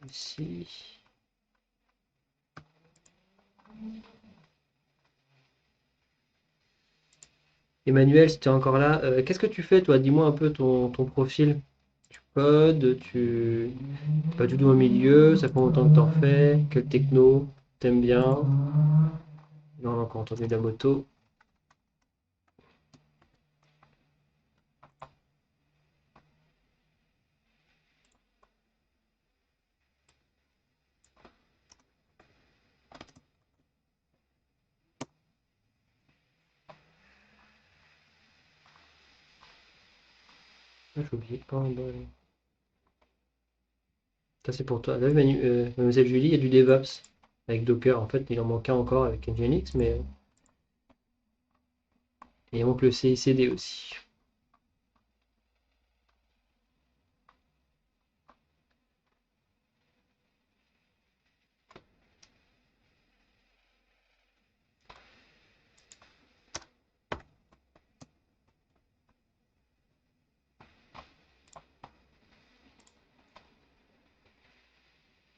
ici. Emmanuel, si tu es encore là, qu'est-ce que tu fais, toi? Dis-moi un peu ton profil. Tu codes, tu t'es pas du tout au milieu, ça fait longtemps que t'en fais, quel techno, t'aimes bien? Là, on a encore entendu la moto. Ah, j'ai oublié. Oh, bah, ça, c'est pour toi. Là, Mademoiselle Julie, il y a du DevOps avec Docker. En fait, il en manque un encore avec Nginx, mais il manque le CICD aussi.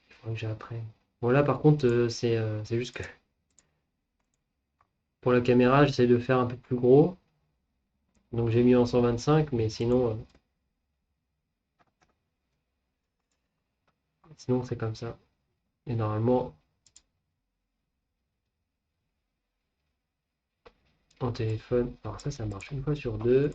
Il faudrait que j'apprenne. Bon, là, par contre, c'est juste que pour la caméra, j'essaie de faire un peu plus gros. Donc, j'ai mis en 125, mais sinon c'est comme ça. Et normalement, en téléphone, alors ça marche une fois sur deux.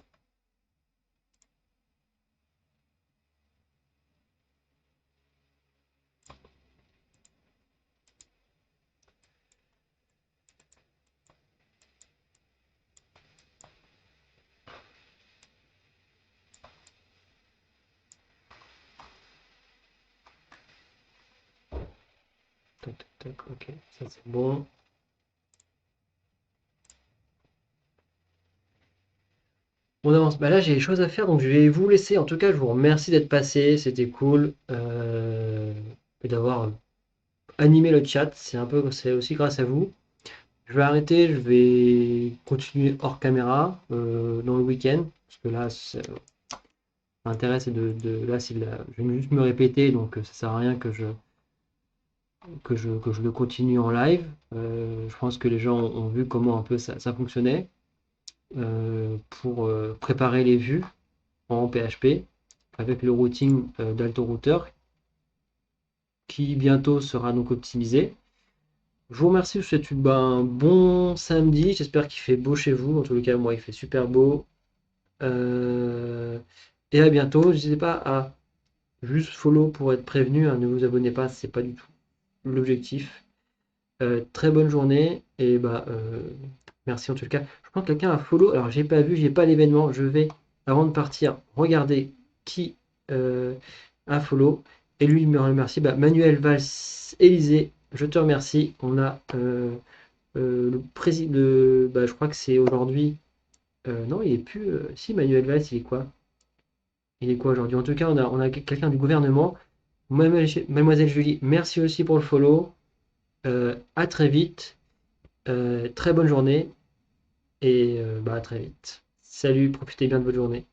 Tac, tac, tac, ok, ça c'est bon. On avance. Bah là, j'ai des choses à faire, donc je vais vous laisser. En tout cas, je vous remercie d'être passé, c'était cool. Et d'avoir animé le chat. C'est aussi grâce à vous. Je vais arrêter, je vais continuer hors caméra dans le week-end. Parce que là, l'intérêt, c'est là, je vais juste me répéter, donc ça sert à rien que je le continue en live. Je pense que les gens ont vu comment un peu ça fonctionnait pour préparer les vues en PHP avec le routing d'AltoRouter qui bientôt sera donc optimisé. Je vous remercie, je vous souhaite un bon samedi. J'espère qu'il fait beau chez vous. En tous les cas, moi, il fait super beau. Euh, et à bientôt. N'hésitez pas à juste follow pour être prévenu, hein. Ne vous abonnez pas, c'est pas du tout l'objectif. Très bonne journée et merci en tout cas. Je pense que quelqu'un a follow. Alors j'ai pas vu, j'ai pas l'événement. Je vais avant de partir regarder qui a follow et lui il me remercie. Manuel Valls Élysée, je te remercie. On a le président. Je crois que c'est aujourd'hui. Non, il est plus. Si Manuel Valls, il est quoi? Il est quoi aujourd'hui? En tout cas, on a quelqu'un du gouvernement. Mademoiselle Julie, merci aussi pour le follow. À très vite. Très bonne journée et à très vite. Salut, profitez bien de votre journée.